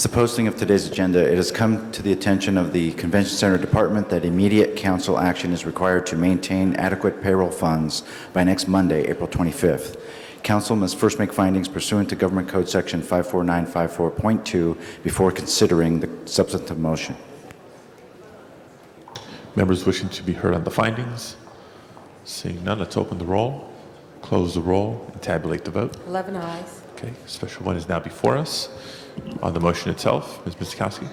the posting of today's agenda, it has come to the attention of the Convention Center Department that immediate council action is required to maintain adequate payroll funds by next Monday, April 25th. Council must first make findings pursuant to Government Code Section 54954.2 before considering the substantive motion. Members wishing to be heard on the findings? Seeing none, let's open the roll, close the roll, and tabulate the vote. 11 ayes. Okay, special one is now before us. On the motion itself, Ms. Miskowski.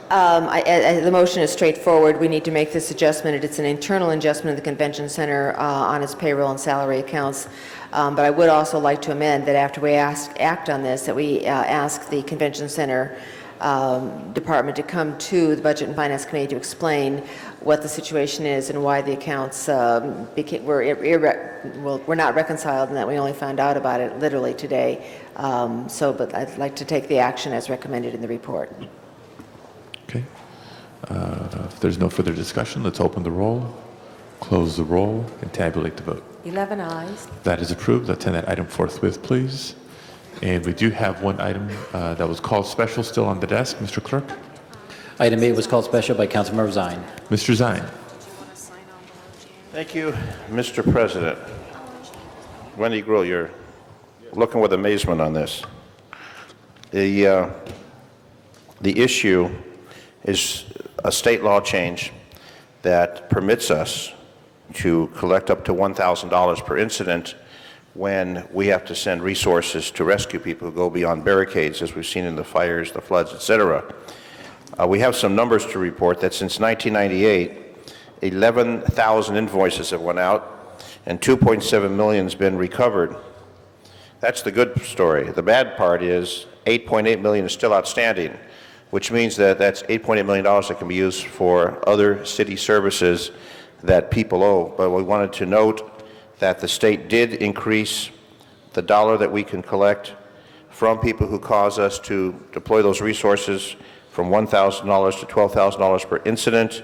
The motion is straightforward. We need to make this adjustment. It's an internal adjustment of the convention center on its payroll and salary accounts. But I would also like to amend that after we act on this, that we ask the convention center department to come to the Budget and Finance Committee to explain what the situation is and why the accounts were not reconciled, and that we only found out about it literally today. But I'd like to take the action as recommended in the report. Okay. If there's no further discussion, let's open the roll, close the roll, and tabulate the vote. 11 ayes. That is approved. Let's end that item forthwith, please. And we do have one item that was called special still on the desk. Mr. Clerk? Item 8 was called special by Councilmember Zine. Mr. Zine. Thank you, Mr. President. Wendy Gruhl, you're looking with amazement on this. The issue is a state law change that permits us to collect up to $1,000 per incident when we have to send resources to rescue people who go beyond barricades, as we've seen in the fires, the floods, etc. We have some numbers to report that since 1998, 11,000 invoices have went out and 2.7 million has been recovered. That's the good story. The bad part is 8.8 million is still outstanding, which means that that's $8.8 million that can be used for other city services that people owe. But we wanted to note that the state did increase the dollar that we can collect from people who cause us to deploy those resources from $1,000 to $12,000 per incident,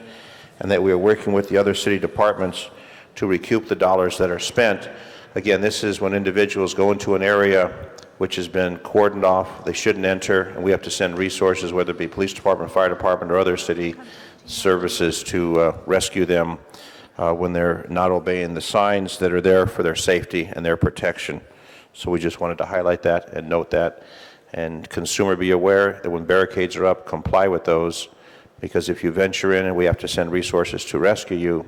and that we are working with the other city departments to recoup the dollars that are spent. Again, this is when individuals go into an area which has been cordoned off, they shouldn't enter, and we have to send resources, whether it be police department, fire department, or other city services to rescue them when they're not obeying the signs that are there for their safety and their protection. So we just wanted to highlight that and note that. And consumer, be aware that when barricades are up, comply with those, because if you venture in and we have to send resources to rescue you,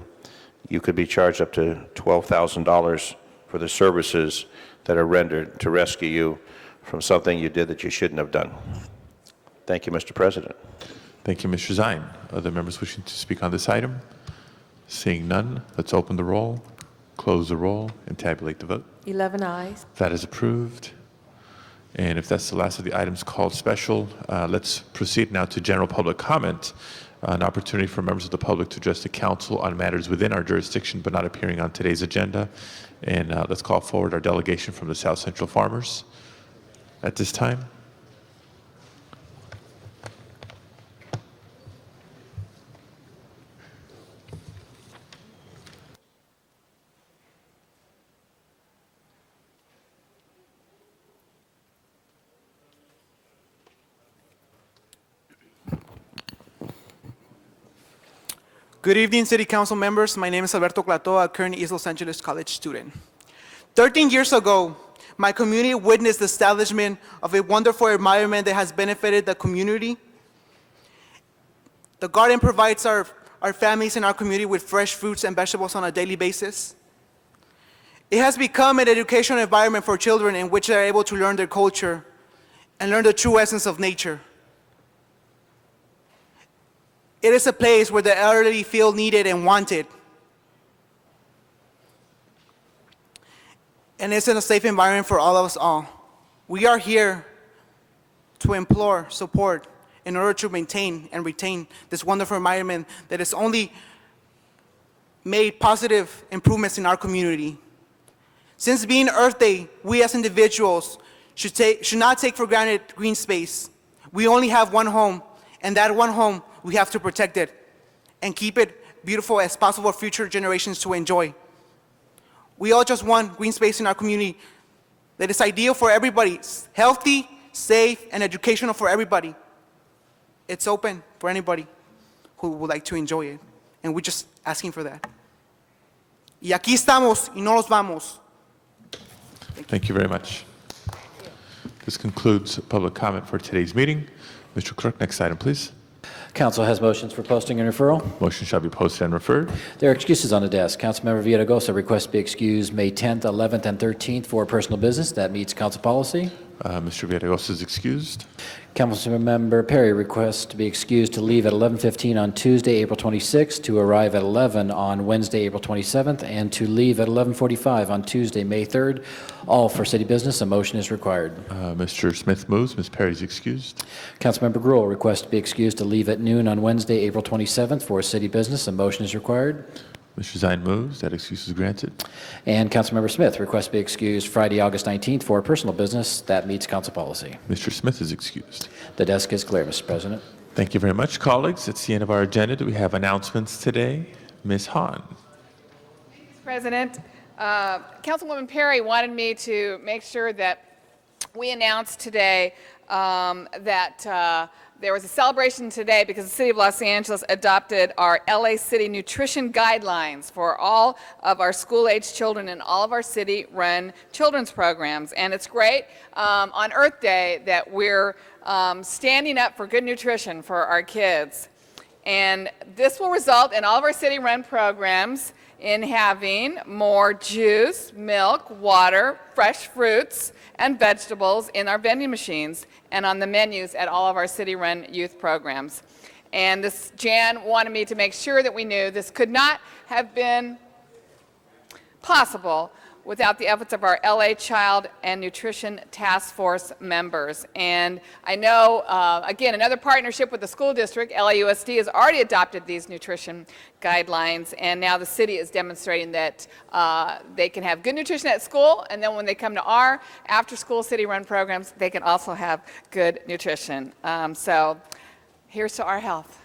you could be charged up to $12,000 for the services that are rendered to rescue you from something you did that you shouldn't have done. Thank you, Mr. President. Thank you, Mr. Zine. Other members wishing to speak on this item? Seeing none, let's open the roll, close the roll, and tabulate the vote. 11 ayes. That is approved. And if that's the last of the items called special, let's proceed now to general public comment, an opportunity for members of the public to address the council on matters within our jurisdiction but not appearing on today's agenda. And let's call forward our delegation from the South Central Farmers at this time. Good evening, City Council members. My name is Alberto Clatoa, a current East Los Angeles College student. 13 years ago, my community witnessed the establishment of a wonderful environment that has benefited the community. The garden provides our families in our community with fresh fruits and vegetables on a daily basis. It has become an educational environment for children in which they are able to learn their culture and learn the true essence of nature. It is a place where the elderly feel needed and wanted. And it's in a safe environment for all of us all. We are here to implore support in order to maintain and retain this wonderful environment that has only made positive improvements in our community. Since being Earth Day, we as individuals should not take for granted green space. We only have one home, and that one home, we have to protect it and keep it beautiful as possible for future generations to enjoy. We all just want green space in our community that is ideal for everybody, healthy, safe, and educational for everybody. It's open for anybody who would like to enjoy it, and we're just asking for that. Y aquí estamos y no nos vamos. Thank you very much. This concludes public comment for today's meeting. Mr. Clerk, next item, please. Council has motions for posting and referral. Motion shall be posted and referred. There are excuses on the desk. Councilmember Villaraigosa requests to be excused May 10th, 11th, and 13th for personal business. That meets council policy. Mr. Villaraigosa is excused. Councilmember Perry requests to be excused to leave at 11:15 on Tuesday, April 26th, to arrive at 11 on Wednesday, April 27th, and to leave at 11:45 on Tuesday, May 3rd, all for city business. A motion is required. Mr. Smith moves. Ms. Perry is excused. Councilmember Gruhl requests to be excused to leave at noon on Wednesday, April 27th, for city business. A motion is required. Mr. Zine moves. That excuse is granted. And Councilmember Smith requests to be excused Friday, August 19th, for personal business that meets council policy. Mr. Smith is excused. The desk is clear, Mr. President. Thank you very much, colleagues. It's the end of our agenda. Do we have announcements today? Ms. Hahn. President, Councilwoman Perry wanted me to make sure that we announced today that there was a celebration today because the City of Los Angeles adopted our LA City Nutrition Guidelines for all of our school-age children in all of our city-run children's programs. And it's great on Earth Day that we're standing up for good nutrition for our kids. And this will result in all of our city-run programs in having more juice, milk, water, fresh fruits, and vegetables in our vending machines and on the menus at all of our city-run youth programs. And this, Jan wanted me to make sure that we knew this could not have been possible without the efforts of our LA Child and Nutrition Task Force members. And I know, again, another partnership with the school district, LAUSD, has already adopted these nutrition guidelines, and now the city is demonstrating that they can have good nutrition at school, and then when they come to our after-school city-run programs, they can also have good nutrition. So here's to our health.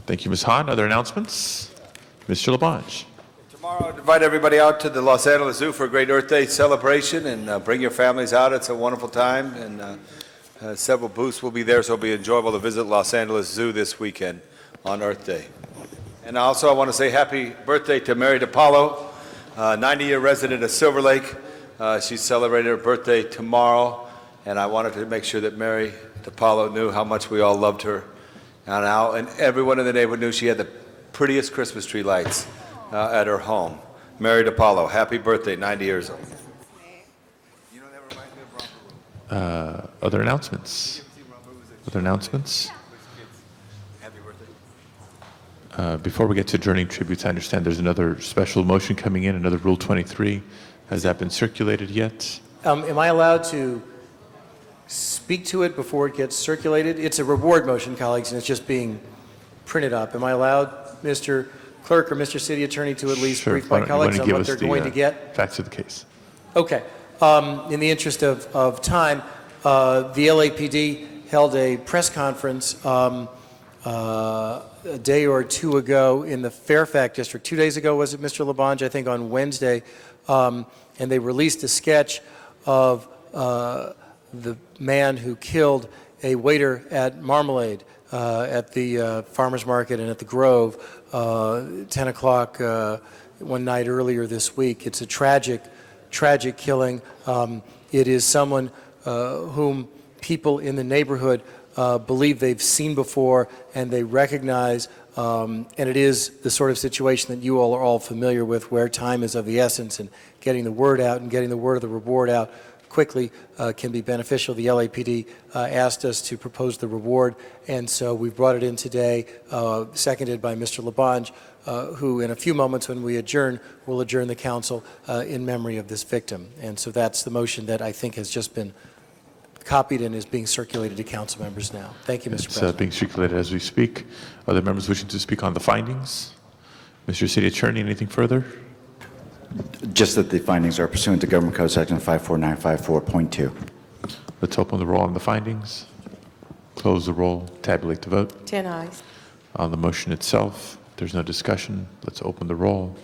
Thank you, Ms. Hahn. Other announcements? Mr. Labange. Tomorrow, I'd invite everybody out to the Los Angeles Zoo for a great Earth Day celebration, and bring your families out. It's a wonderful time, and several booths will be there, so it'll be enjoyable to visit Los Angeles Zoo this weekend on Earth Day. And also, I want to say happy birthday to Mary DiPaolo, 90-year resident of Silver Lake. She's celebrating her birthday tomorrow, and I wanted to make sure that Mary DiPaolo knew how much we all loved her, and everyone in the neighborhood knew she had the prettiest Christmas tree lights at her home. Mary DiPaolo, happy birthday, 90 years old. Other announcements? Other announcements? Before we get to adjourning tributes, I understand there's another special motion coming in, another Rule 23. Has that been circulated yet? Am I allowed to speak to it before it gets circulated? It's a reward motion, colleagues, and it's just being printed up. Am I allowed, Mr. Clerk or Mr. City Attorney, to at least Sure. brief my colleagues on what they're going to get? Facts of the case. Okay. In the interest of time, the LAPD held a press conference a day or two ago in the Fairfax district. 2 days ago, was it, Mr. Labange? I think on Wednesday. And they released a sketch of the man who killed a waiter at Marmalade at the farmer's market and at the Grove 10 o'clock one night earlier this week. It's a tragic killing. It is someone whom people in the neighborhood believe they've seen before and they recognize, and it is the sort of situation that you all are all familiar with, where time is of the essence, and getting the word out and getting the word of the reward out quickly can be beneficial. The LAPD asked us to propose the reward, and so we brought it in today, seconded by Mr. Labange, who in a few moments when we adjourn, will adjourn the council in memory of this victim. And so that's the motion that I think has just been copied and is being circulated to council members now. Thank you, Mr. President. It's being circulated as we speak. Other members wishing to speak on the findings? Mr. City Attorney, anything further? Just that the findings are pursuant to Government Code Section 54954.2. Let's open the roll on the findings, close the roll, tabulate the vote. 10 ayes. On the motion itself, there's no discussion. Let's open the roll,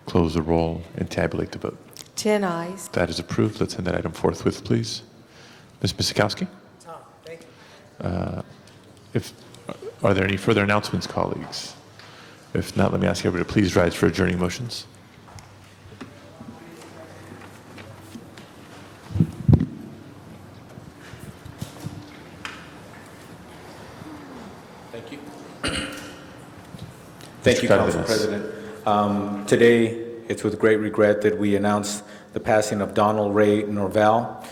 close the roll, and tabulate the vote. 10 ayes. That is approved. Let's end that item forthwith, please. Ms. Misikowski? Tom, thank you. Are there any further announcements, colleagues? If not, let me ask everybody to please rise for adjourning motions. Thank you, Council President. Today, it's with great regret that we announce the passing of Donald Ray Norvell.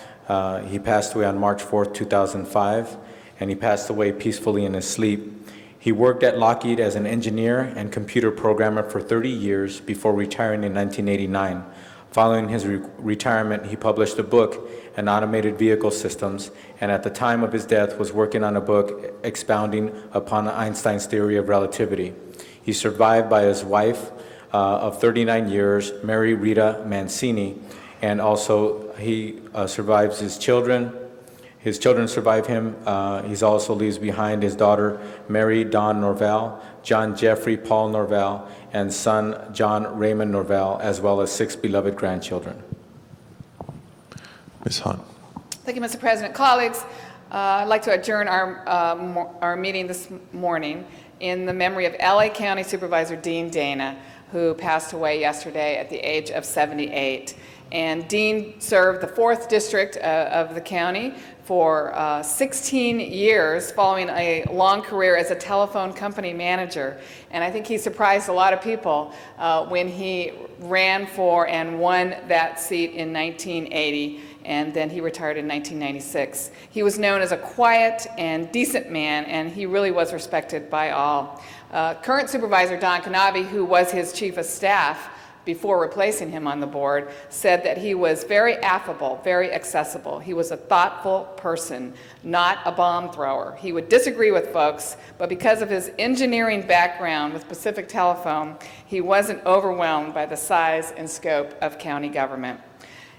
He passed away on March 4th, 2005, and he passed away peacefully in his sleep. He worked at Lockheed as an engineer and computer programmer for 30 years before retiring in 1989. Following his retirement, he published a book on automated vehicle systems, and at the time of his death was working on a book expounding upon Einstein's theory of relativity. He's survived by his wife of 39 years, Mary Rita Mancini, and also he survives his children. His children survive him. He also leaves behind his daughter, Mary Dawn Norvell, John Jeffrey Paul Norvell, and son, John Raymond Norvell, as well as 6 beloved grandchildren. Ms. Hahn. Thank you, Mr. President. Colleagues, I'd like to adjourn our meeting this morning in the memory of LA County Supervisor Dean Dana, who passed away yesterday at the age of 78. And Dean served the 4th District of the county for 16 years, following a long career as a telephone company manager. And I think he surprised a lot of people when he ran for and won that seat in 1980, and then he retired in 1996. He was known as a quiet and decent man, and he really was respected by all. Current Supervisor Don Knabe, who was his chief of staff before replacing him on the board, said that he was very affable, very accessible. He was a thoughtful person, not a bomb thrower. He would disagree with folks, but because of his engineering background with Pacific Telephone, he wasn't overwhelmed by the size and scope of county government.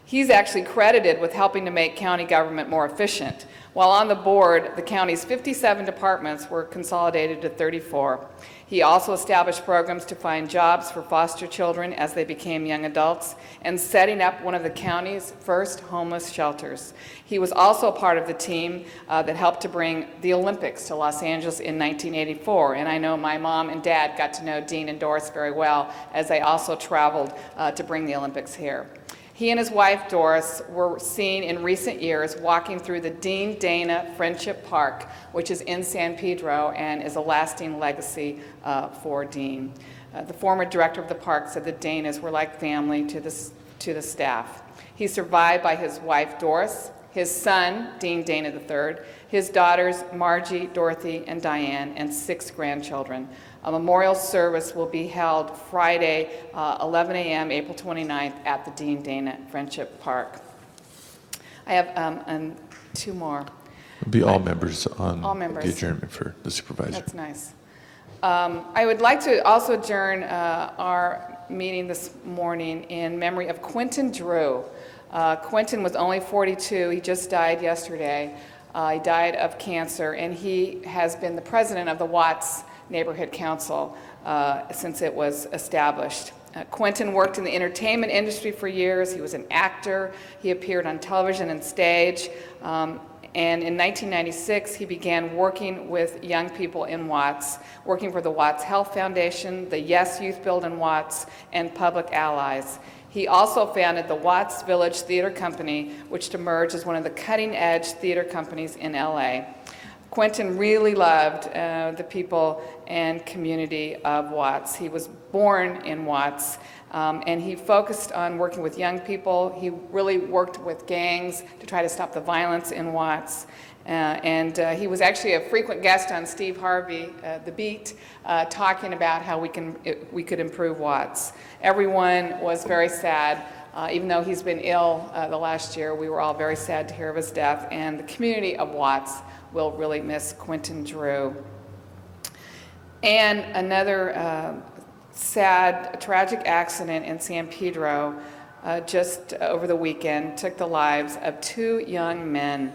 He's actually credited with helping to make county government more efficient. While on the board, the county's 57 departments were consolidated to 34. He also established programs to find jobs for foster children as they became young adults, and setting up one of the county's first homeless shelters. He was also a part of the team that helped to bring the Olympics to Los Angeles in 1984, and I know my mom and dad got to know Dean and Doris very well as they also traveled to bring the Olympics here. He and his wife, Doris, were seen in recent years walking through the Dean Dana Friendship Park, which is in San Pedro and is a lasting legacy for Dean. The former director of the park said the Danas were like family to the staff. He's survived by his wife, Doris, his son, Dean Dana III, his daughters, Margie, Dorothy, and Diane, and 6 grandchildren. A memorial service will be held Friday, 11 a.m., April 29th, at the Dean Dana Friendship Park. I have 2 more. It'll be all members on All members. the adjournment for the supervisor. That's nice. I would like to also adjourn our meeting this morning in memory of Quentin Drew. Quentin was only 42. He just died yesterday. He died of cancer, and he has been the president of the Watts Neighborhood Council since it was established. Quentin worked in the entertainment industry for years. He was an actor. He appeared on television and stage. And in 1996, he began working with young people in Watts, working for the Watts Health Foundation, the Yes Youth Build in Watts, and Public Allies. He also founded the Watts Village Theater Company, which emerged as one of the cutting-edge theater companies in LA. Quentin really loved the people and community of Watts. He was born in Watts, and he focused on working with young people. He really worked with gangs to try to stop the violence in Watts. And he was actually a frequent guest on Steve Harvey, The Beat, talking about how we could improve Watts. Everyone was very sad. Even though he's been ill the last year, we were all very sad to hear of his death, and the community of Watts will really miss Quentin Drew. And another sad, tragic accident in San Pedro just over the weekend took the lives of 2 young men.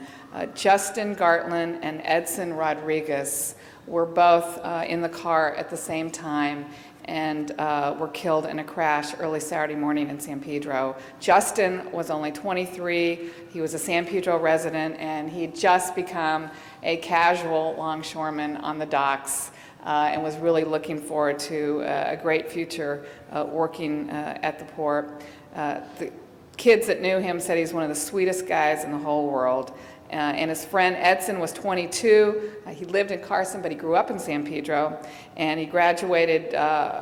Justin Gartland and Edson Rodriguez were both in the car at the same time and were killed in a crash early Saturday morning in San Pedro. Justin was only 23. He was a San Pedro resident, and he'd just become a casual longshoreman on the docks and was really looking forward to a great future working at the port. The kids that knew him said he's one of the sweetest guys in the whole world, and his friend Edson was 22. He lived in Carson, but he grew up in San Pedro, and he graduated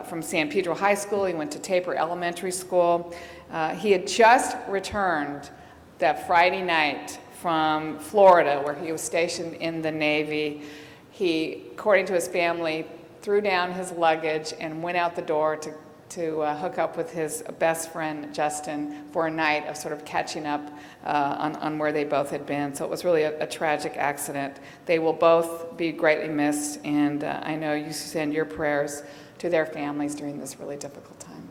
from San Pedro High School. He went to Taper Elementary School. He had just returned that Friday night from Florida, where he was stationed in the Navy. He, according to his family, threw down his luggage and went out the door to hook up with his best friend, Justin, for a night of sort of catching up on where they both had been. So it was really a tragic accident. They will both be greatly missed, and I know you send your prayers to their families during this really difficult time.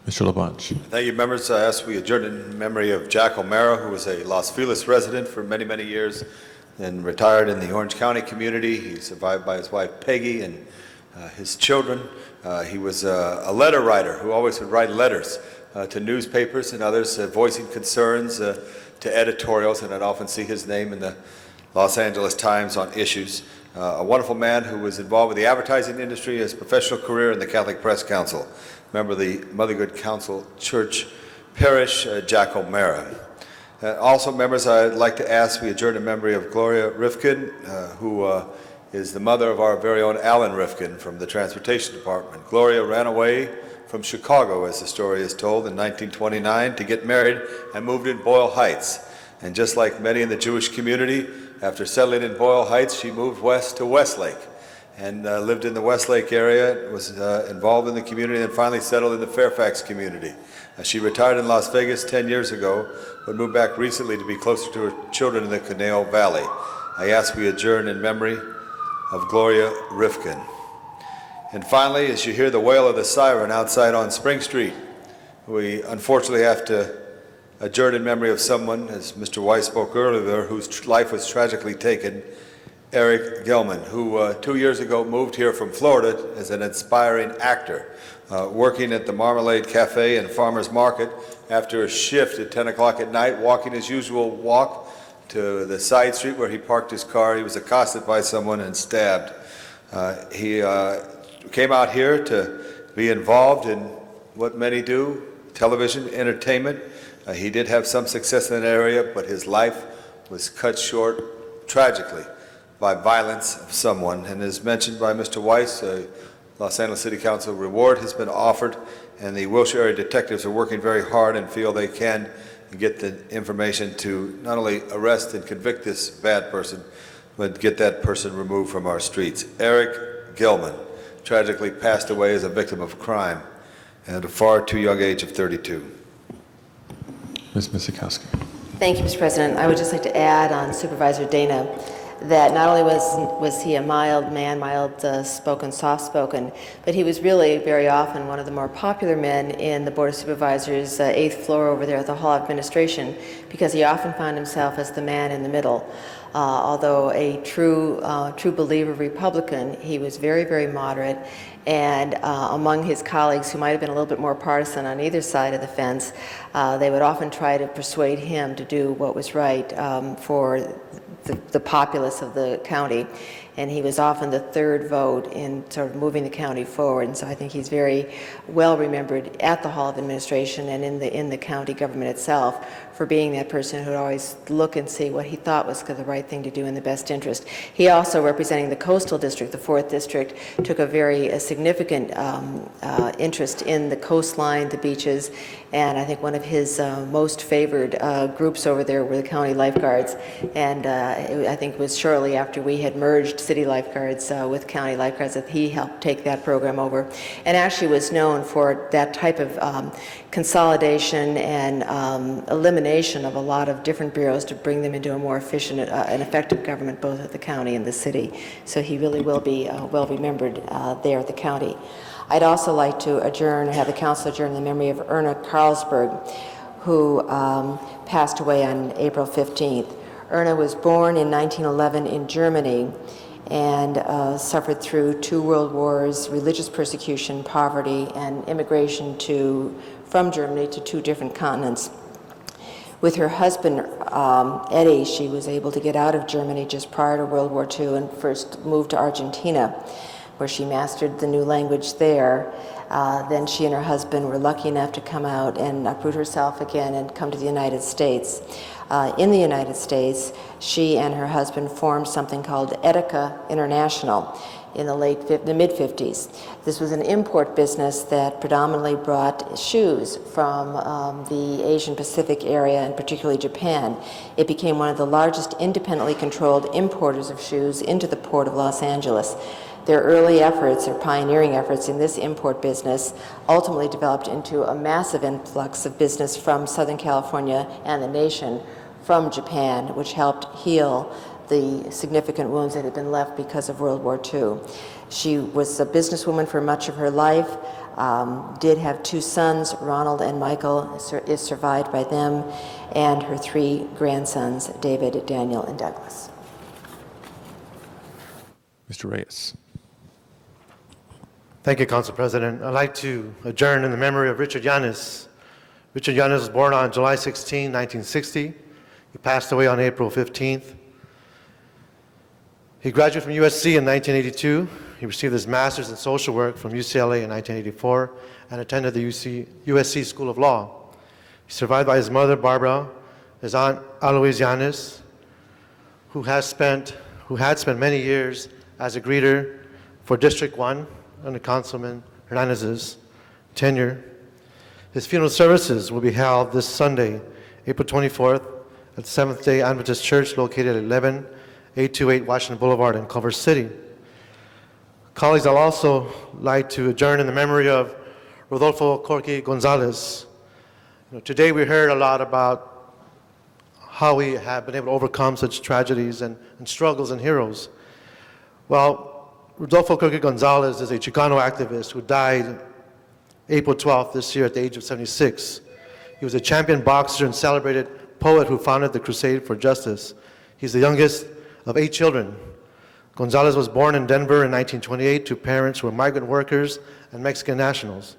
Mr. Labange. Thank you, members. I ask we adjourn in memory of Jack O'Mara, who was a Los Feliz resident for many, many years and retired in the Orange County community. He's survived by his wife, Peggy, and his children. He was a letter writer who always would write letters to newspapers and others, voicing concerns to editorials, and I'd often see his name in the Los Angeles Times on issues. A wonderful man who was involved with the advertising industry, his professional career in the Catholic Press Council, member of the Mothergood Council Church Parish, Jack O'Mara. Also, members, I'd like to ask we adjourn in memory of Gloria Rifkin, who is the mother of our very own Alan Rifkin from the Transportation Department. Gloria ran away from Chicago, as the story is told, in 1929 to get married and moved in Boyle Heights. And just like many in the Jewish community, after settling in Boyle Heights, she moved west to Westlake and lived in the Westlake area, was involved in the community, and finally settled in the Fairfax community. She retired in Las Vegas 10 years ago, but moved back recently to be closer to her children in the Conejo Valley. I ask we adjourn in memory of Gloria Rifkin. And finally, as you hear the wail of the siren outside on Spring Street, we unfortunately have to adjourn in memory of someone, as Mr. Weiss spoke earlier, whose life was tragically taken, Eric Gelman, who 2 years ago moved here from Florida as an inspiring actor, working at the Marmalade Cafe and Farmers Market after a shift at 10 o'clock at night, walking his usual walk to the side street where he parked his car. He was accosted by someone and stabbed. He came out here to be involved in what many do, television, entertainment. He did have some success in that area, but his life was cut short tragically by violence of someone. And as mentioned by Mr. Weiss, a Los Angeles City Council reward has been offered, and the Wilshire area detectives are working very hard and feel they can get the information to not only arrest and convict this bad person, but get that person removed from our streets. Eric Gilman tragically passed away as a victim of crime at a far too young age of 32. Ms. Misikowski. Thank you, Mr. President. I would just like to add on Supervisor Dana that not only was he a mild man, mild-spoken, soft-spoken, but he was really very often one of the more popular men in the Board of Supervisors' 8th floor over there at the Hall of Administration, because he often found himself as the man in the middle. Although a true believer Republican, he was very, very moderate, and among his colleagues who might have been a little bit more partisan on either side of the fence, they would often try to persuade him to do what was right for the populace of the county. And he was often the third vote in sort of moving the county forward. And so I think he's very well remembered at the Hall of Administration and in the county government itself for being that person who would always look and see what he thought was the right thing to do in the best interest. He also, representing the coastal district, the 4th district, took a very significant interest in the coastline, the beaches, and I think one of his most favored groups over there were the county lifeguards. And I think it was shortly after we had merged city lifeguards with county lifeguards that he helped take that program over, and actually was known for that type of consolidation and elimination of a lot of different bureaus to bring them into a more efficient and effective government both at the county and the city. So he really will be well remembered there at the county. I'd also like to have the council adjourn in the memory of Erna Carlsberg, who passed away on April 15th. Erna was born in 1911 in Germany and suffered through 2 world wars, religious persecution, poverty, and immigration from Germany to 2 different continents. With her husband, Eddie, she was able to get out of Germany just prior to World War II and first moved to Argentina. where she mastered the new language there. Then she and her husband were lucky enough to come out and uproot herself again and come to the United States. In the United States, she and her husband formed something called Etica International in the mid-50s. This was an import business that predominantly brought shoes from the Asian Pacific area, and particularly Japan. It became one of the largest independently controlled importers of shoes into the port of Los Angeles. Their early efforts, their pioneering efforts in this import business, ultimately developed into a massive influx of business from Southern California and the nation from Japan, which helped heal the significant wounds that had been left because of World War II. She was a businesswoman for much of her life, did have 2 sons, Ronald and Michael, is survived by them, and her 3 grandsons, David, Daniel, and Douglas. Mr. Reyes. Thank you, Council President. I'd like to adjourn in the memory of Richard Yanis. Richard Yanis was born on July 16, 1960. He passed away on April 15th. He graduated from USC in 1982. He received his master's in social work from UCLA in 1984 and attended the USC School of Law. He's survived by his mother, Barbara, his aunt, Alois Yanis, who had spent many years as a greeter for District 1 under Councilman Hernandez's tenure. His funeral services will be held this Sunday, April 24th, at Seventh-day Adventist Church located at 11828 Washington Boulevard in Culver City. Colleagues, I'd also like to adjourn in the memory of Rodolfo Corky Gonzalez. Today we heard a lot about how we have been able to overcome such tragedies and struggles and heroes. Well, Rodolfo Corky Gonzalez is a Chicano activist who died April 12th this year at the age of 76. He was a champion boxer and celebrated poet who founded the Crusade for Justice. He's the youngest of 8 children. Gonzalez was born in Denver in 1928 to parents who were migrant workers and Mexican nationals.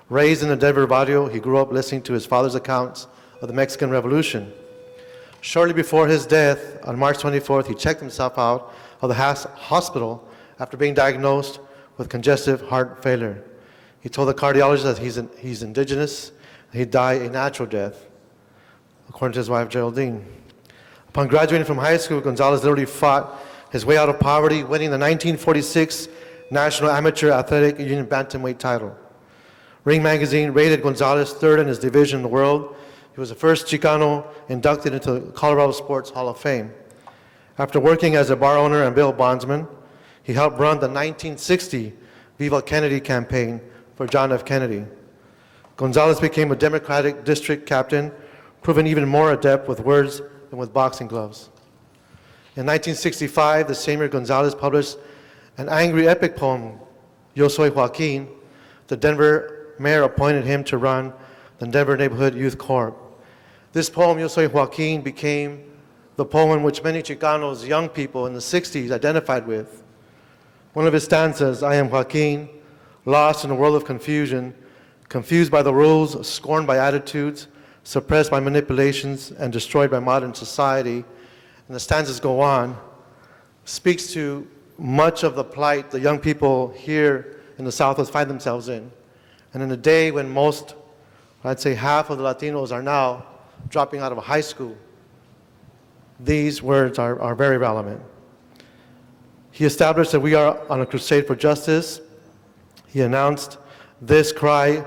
Raised in the Denver barrio, he grew up listening to his father's accounts of the Mexican Revolution. Shortly before his death, on March 24th, he checked himself out of the hospital after being diagnosed with congestive heart failure. He told the cardiologist that he's indigenous, and he'd die a natural death, according to his wife, Geraldine. Upon graduating from high school, Gonzalez literally fought his way out of poverty, winning the 1946 National Amateur Athletic Union Bantamweight title. Ring Magazine rated Gonzalez 3rd in his division in the world. He was the first Chicano inducted into the Colorado Sports Hall of Fame. After working as a bar owner and bail bondsman, he helped run the 1960 Viva Kennedy campaign for John F. Kennedy. Gonzalez became a Democratic district captain, proving even more adept with words than with boxing gloves. In 1965, the same year, Gonzalez published an angry epic poem, Yo Soy Joaquin. The Denver mayor appointed him to run the Denver Neighborhood Youth Corps. This poem, Yo Soy Joaquin, became the poem in which many Chicanos, young people in the 60s, identified with. One of his stanzas, I am Joaquin, lost in a world of confusion, confused by the rules, scorned by attitudes, suppressed by manipulations, and destroyed by modern society. And the stanzas go on, speaks to much of the plight the young people here in the Southwest find themselves in. And in a day when most, I'd say half of the Latinos are now dropping out of high school, these words are very relevant. He established that we are on a crusade for justice. He announced this cry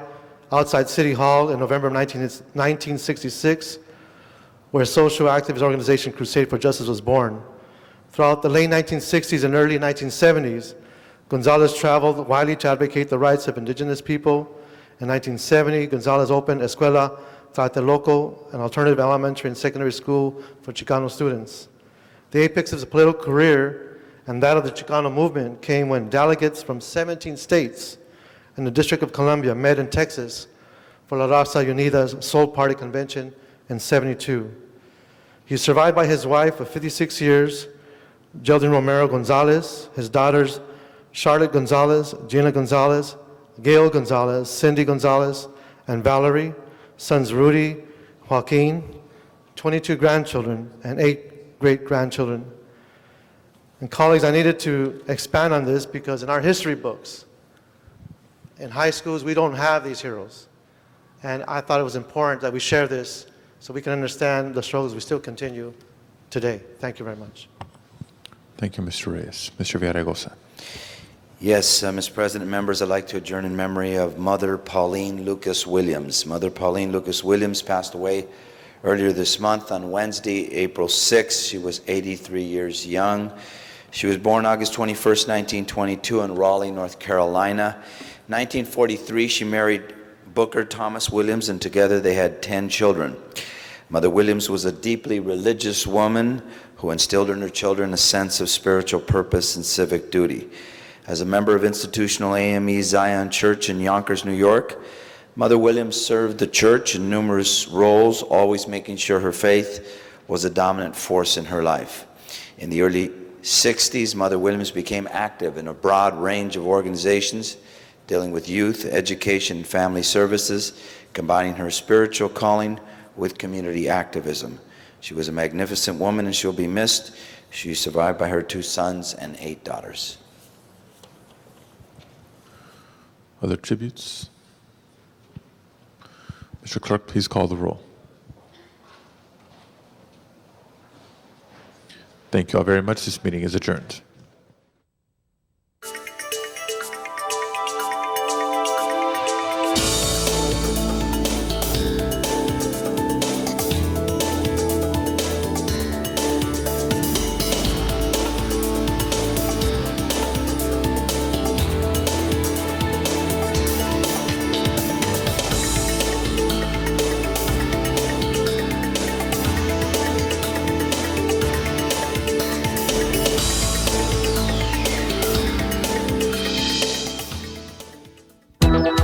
outside City Hall in November of 1966, where social activist organization Crusade for Justice was born. Throughout the late 1960s and early 1970s, Gonzalez traveled widely to advocate the rights of indigenous people. In 1970, Gonzalez opened Escuela Tlatelolco, an alternative elementary and secondary school for Chicano students. The apex of his political career and that of the Chicano movement came when delegates from 17 states and the District of Columbia met in Texas for La Raza Unida's Soul Party Convention in '72. He is survived by his wife of 56 years, Geraldine Romero Gonzalez, his daughters Charlotte Gonzalez, Gina Gonzalez, Gail Gonzalez, Cindy Gonzalez, and Valerie, sons Rudy, Joaquin, 22 grandchildren, and 8 great-grandchildren. And colleagues, I needed to expand on this because in our history books, in high schools, we don't have these heroes. And I thought it was important that we share this so we can understand the struggles we still continue today. Thank you very much. Thank you, Mr. Reyes. Mr. Villaraigosa. Yes, Mr. President, members, I'd like to adjourn in memory of Mother Pauline Lucas Williams. Mother Pauline Lucas Williams passed away earlier this month on Wednesday, April 6th. She was 83 years young. She was born August 21st, 1922 in Raleigh, North Carolina. In 1943, she married Booker Thomas Williams, and together they had 10 children. Mother Williams was a deeply religious woman who instilled in her children a sense of spiritual purpose and civic duty. As a member of institutional AME Zion Church in Yonkers, New York, Mother Williams served the church in numerous roles, always making sure her faith was a dominant force in her life. In the early 60s, Mother Williams became active in a broad range of organizations dealing with youth, education, and family services, combining her spiritual calling with community activism. She was a magnificent woman and she'll be missed. She's survived by her 2 sons and 8 daughters. Other tributes? Mr. Clerk, please call the roll. Thank you all very much. This meeting is adjourned.